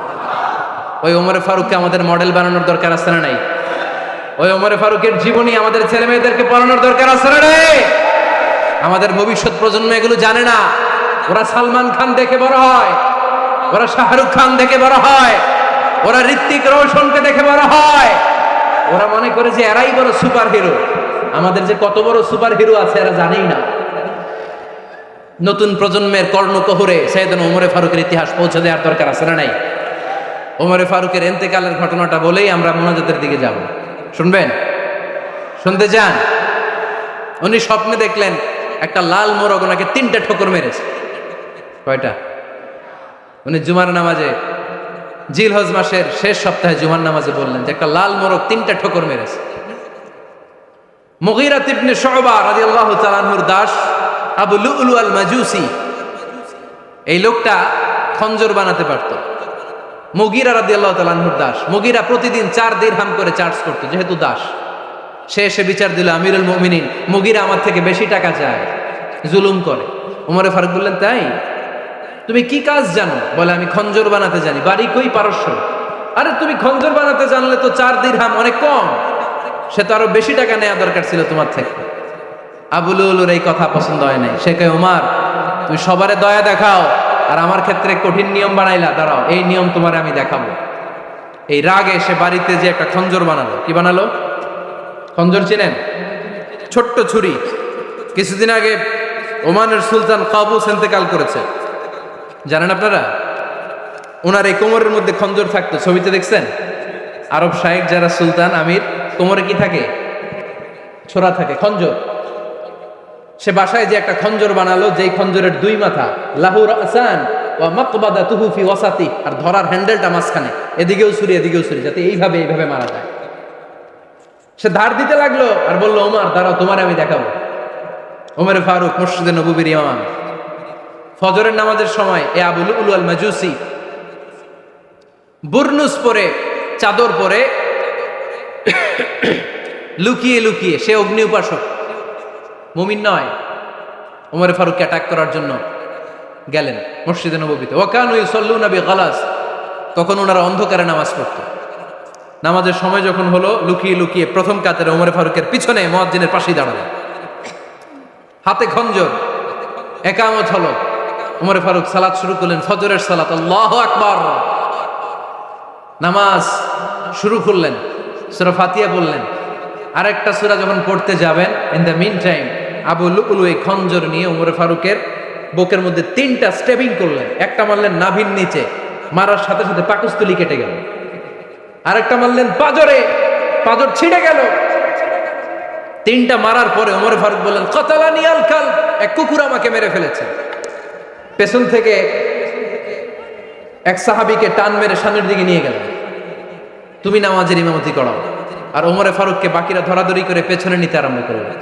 ওই ওমর ফারুককে আমাদের মডেল বানানোর দরকার আছে না নাই? ওই ওমর ফারুকের জীবনী আমাদের ছেলে মেয়েদেরকে পড়ানোর দরকার আছে না নাই? আমাদের ভবিষ্যৎ প্রজন্ম এগুলো জানে না। ওরা সালমান খান দেখে বড় হয়, ওরা শাহরুখ খান দেখে বড় হয়, ওরা ঋত্বিক রোশনকে দেখে বড় হয়। ওরা মনে করে যে এরাই বড় সুপার হিরো। আমাদের যে কত বড় সুপার হিরো আছে এরা জানেই না। নতুন প্রজন্মের কর্ণকোহরে সাইয়েদনা ওমর ফারুকের ইতিহাস পৌঁছে দেওয়ার দরকার আছে না নাই? ওমর ফারুকের ইন্তেকালের ঘটনাটা বলেই আমরা মোনাজাতের দিকে যাব। শুনবেন? শুনতে চান? উনি স্বপ্নে দেখলেন একটা লাল মোরগ ওনাকে 3টা ঠোকর মেরেছে। কয়টা? উনি জুমার নামাজে, জিলহজ মাসের শেষ সপ্তাহে জুমার নামাজে বললেন যে একটা লাল মোরগ 3টা ঠোকর মেরেছে। মুগীরা ইবনে শুবা রাদিয়াল্লাহু তাআলা আনহুর দাস আবু লুলু আল মাজুসি, এই লোকটা খঞ্জর বানাতে পারত। মুগীরা রাদিয়াল্লাহু তাআলা আনহুর দাস। মুগীরা প্রতিদিন 4 দিরহাম করে চার্জ করত, যেহেতু দাস। সে এসে বিচার দিল, আমিরুল মুমিনিন, মুগীরা আমার থেকে বেশি টাকা চায়, জুলুম করে। ওমর ফারুক বললেন, তাই? তুমি কি কাজ জানো? বলে, আমি খঞ্জর বানাতে জানি। বাড়ি কই? পারস্য। আরে তুমি খঞ্জর বানাতে জানলে তো 4 দিরহাম অনেক কম, সে তো আরো বেশি টাকা নেওয়া দরকার ছিল তোমার থেকে। আবু লুলুর এই কথা পছন্দ হয় নাই। সে কয়, ওমর তুমি সবারে দয়া দেখাও, আর আমার ক্ষেত্রে কঠিন নিয়ম বানাইলা, দাঁড়াও এই নিয়ম তোমার আমি দেখাবো। এই রাগে সে বাড়িতে যে একটা খঞ্জর বানালো। কি বানালো? খঞ্জর চিনেন? ছোট্ট ছুরি। কিছুদিন আগে ওমানের সুলতান কাবুস ইন্তেকাল করেছে, জানেন আপনারা? ওনার এই কোমরের মধ্যে খঞ্জর থাকতো, ছবিতে দেখছেন? আরব শায়েখ যারা সুলতান আমির, কোমরে কি থাকে? ছোরা থাকে, খঞ্জর। সে বাসায় যে একটা খঞ্জর বানালো, যেই খঞ্জরের 2 মাথা, লাহু রাসান ওয়া মাকবাদাতুহু ফি ওয়াসাতি, আর ধরার হ্যান্ডেলটা মাঝখানে, এদিকেও ছুরি এদিকেও ছুরি, যাতে এইভাবে মারা যায়। সে ধার দিতে লাগলো আর বললো, ওমর দাঁড়াও, তোমার আমি দেখাবো। ওমর ফারুক মসজিদে নববীর ইমাম, ফজরের নামাজের সময় এ আবু লুলু আল মাজুসি বুরনুস পরে, চাদর পরে, লুকিয়ে লুকিয়ে, সে অগ্নি উপাসক, মুমিন নয়, ওমর ফারুককে অ্যাটাক করার জন্য গেলেন মসজিদে নববীতে। ওয়াকানু ইউসাল্লুনা বিগালাস, তখন ওনারা অন্ধকারে নামাজ পড়ত। নামাজের সময় যখন হলো, লুকিয়ে লুকিয়ে প্রথম কাতারে ওমর ফারুকের পিছনে মুয়াজ্জিনের পাশেই দাঁড়ালেন, হাতে খঞ্জর, একামত হলো। ওমর ফারুক সালাত শুরু করলেন, ফজরের সালাত, আল্লাহু আকবার। নামাজ শুরু করলেন, সূরা ফাতিহা বললেন। আরেকটা সূরা যখন পড়তে যাবেন, in the mean time Abu Lulu এই খঞ্জর নিয়ে ওমর ফারুকের বুকের মধ্যে 3টা স্টেবিং করলেন। একটা মারলেন নাভির নিচে, মারার সাথে সাথে পাকস্থলী কেটে গেল। আরেকটা মারলেন পাজরে, পাজর ছিঁড়ে গেল। 3টা মারার পরে ওমর ফারুক বললেন, কাতালানি আল কাল, এক কুকুর আমাকে মেরে ফেলেছে। পেছন থেকে এক সাহাবীকে টান মেরে সামনের দিকে নিয়ে গেলেন, তুমি নামাজের ইমামতি করাও। আর ওমর ফারুককে বাকিরা ধরাধরি করে পেছনে নিতে আরম্ভ করলেন।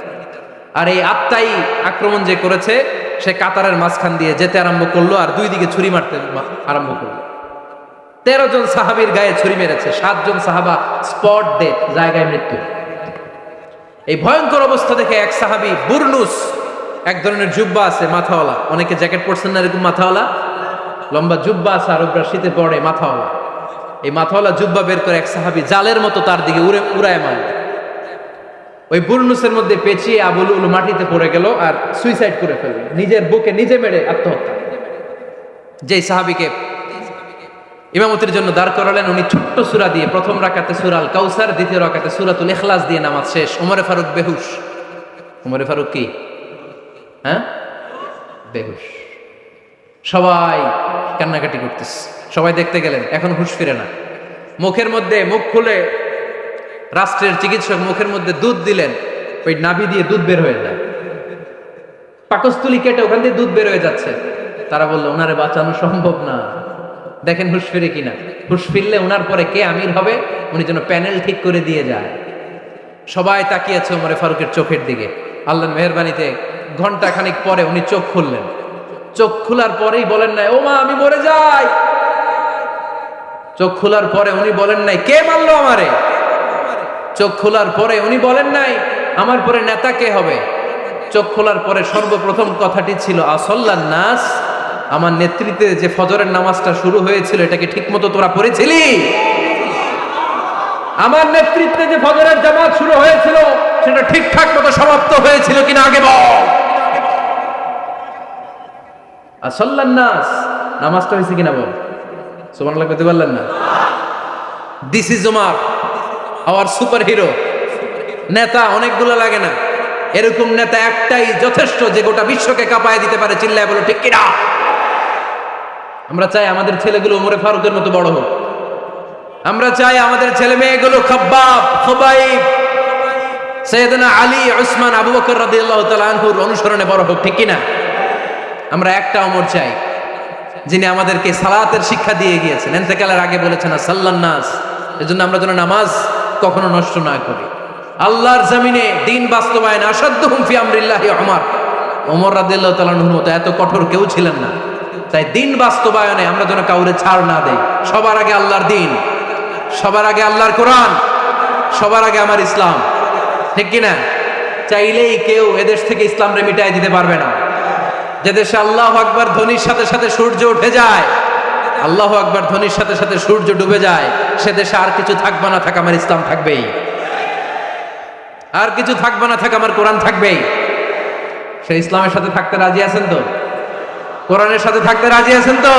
আর এই আত্মাই আক্রমণ যে করেছে, সে কাতারের মাঝখান দিয়ে যেতে আরম্ভ করলো আর 2 দিকে ছুরি মারতে আরম্ভ করলো। 13 জন সাহাবীর গায়ে ছুরি মেরেছে, 7 জন সাহাবা স্পট ডেথ, জায়গায় মৃত্যু। এই ভয়ঙ্কর অবস্থা দেখে এক সাহাবী বুরনুস, এক ধরনের জুব্বা আছে মাথাওয়ালা, অনেকে জ্যাকেট পরছেন না এরকম মাথাওয়ালা, লম্বা জুব্বা আছে আরবরা শীতে পরে মাথাওয়ালা, এই মাথাওয়ালা জুব্বা বের করে এক সাহাবী জালের মতো তার দিকে উড়ায় মারল। ওই বুরনুসের মধ্যে পেঁচিয়ে আবু লুলু মাটিতে পড়ে গেল আর সুইসাইড করে ফেলল, নিজের বুকে নিজে মেরে আত্মহত্যা। যেই সাহাবীকে ইমামতির জন্য দাঁড় করালেন, উনি ছোট্ট সূরা দিয়ে, প্রথম রাকাতে সূরা আল কাউসার, দ্বিতীয় রাকাতে সূরাতুল ইখলাস দিয়ে নামাজ শেষ। ওমর ফারুক বেহুশ। ওমর ফারুক কি? বেহুশ। সবাই কান্নাকাটি করতেছে, সবাই দেখতে গেলেন, এখন হুঁশ ফিরে না। মুখের মধ্যে, মুখ খুলে রাষ্ট্রের চিকিৎসক মুখের মধ্যে দুধ দিলেন, ওই নাভি দিয়ে দুধ বের হয়ে যায়, পাকস্থলী কেটে ওখান দিয়ে দুধ বের হয়ে যাচ্ছে। তারা বললো, ওনারে বাঁচানো সম্ভব না, দেখেন হুঁশ ফিরে কিনা। হুঁশ ফিরলে ওনার পরে কে আমির হবে, উনি যেন প্যানেল ঠিক করে দিয়ে যায়। সবাই তাকিয়েছে ওমর ফারুকের চোখের দিকে। আল্লাহর মেহেরবানিতে ঘন্টা খানিক পরে উনি চোখ খুললেন। চোখ খোলার পরেই বলেন নাই, ও মা আমি মরে যাই। চোখ খোলার পরে উনি বলেন নাই, কে মারলো আমারে। চোখ খোলার পরে উনি বলেন নাই, আমার পরে নেতা কে হবে। চোখ খোলার পরে সর্বপ্রথম কথাটি ছিল, আসল্লান নাস, আমার নেতৃত্বে যে ফজরের নামাজটা শুরু হয়েছিল, এটাকে ঠিক মতো তোরা পড়েছিলি? আমার নেতৃত্বে যে ফজরের জামাত শুরু হয়েছিল, সেটা ঠিকঠাক মতো সমাপ্ত হয়েছিল কিনা আগে বল। আসল্লান নাস, নামাজটা হয়েছে কিনা বল। সুবহানাল্লাহ বলতে পারলেন না? This is Omar, hour super hero. নেতা অনেকগুলো লাগে না, এরকম নেতা একটাই যথেষ্ট, যে গোটা বিশ্বকে কাঁপায় দিতে পারে। চিল্লায় বলো ঠিক কিনা? আমরা চাই আমাদের ছেলেগুলো ওমর ফারুকের মতো বড় হোক। আমরা চাই আমাদের ছেলে মেয়েগুলো খাব্বাব, খুবাইব, সাইয়েদনা আলী, উসমান, আবু বকর রাদিয়াল্লাহু তাআলা আনহুর অনুসরণে বড় হোক, ঠিক কিনা? আমরা একটা ওমর চাই, যিনি আমাদেরকে সালাতের শিক্ষা দিয়ে গিয়েছেন, ইন্তেকালের আগে বলেছেন সাল্লান নাস। এজন্য আমরা যেন নামাজ কখনো নষ্ট না করি। আল্লাহর জমিনে দিন বাস্তবায়ন আসাদ্দুহুম ফি আমরিল্লাহি ওমর। ওমর রাদিয়াল্লাহু তাআলা আনহুর মতো এত কঠোর কেউ ছিলেন না। তাই দিন বাস্তবায়নে আমরা যেন কাউরে ছাড় না দেই। সবার আগে আল্লাহর দিন, সবার আগে আল্লাহর কোরআন, সবার আগে আমার ইসলাম, ঠিক কিনা? চাইলেই কেউ এদেশ থেকে ইসলামরে মিটাই দিতে পারবে না। যে দেশে আল্লাহু আকবার ধ্বনির সাথে সাথে সূর্য উঠে যায়, আল্লাহু আকবার ধ্বনির সাথে সাথে সূর্য ডুবে যায়, সে দেশে আর কিছু থাকবে না থাক, আমার ইসলাম থাকবেই। আর কিছু থাকবে না থাক, আমার কোরআন থাকবেই। সে ইসলামের সাথে থাকতে রাজি আছেন তো? কোরআনের সাথে থাকতে রাজি আছেন তো?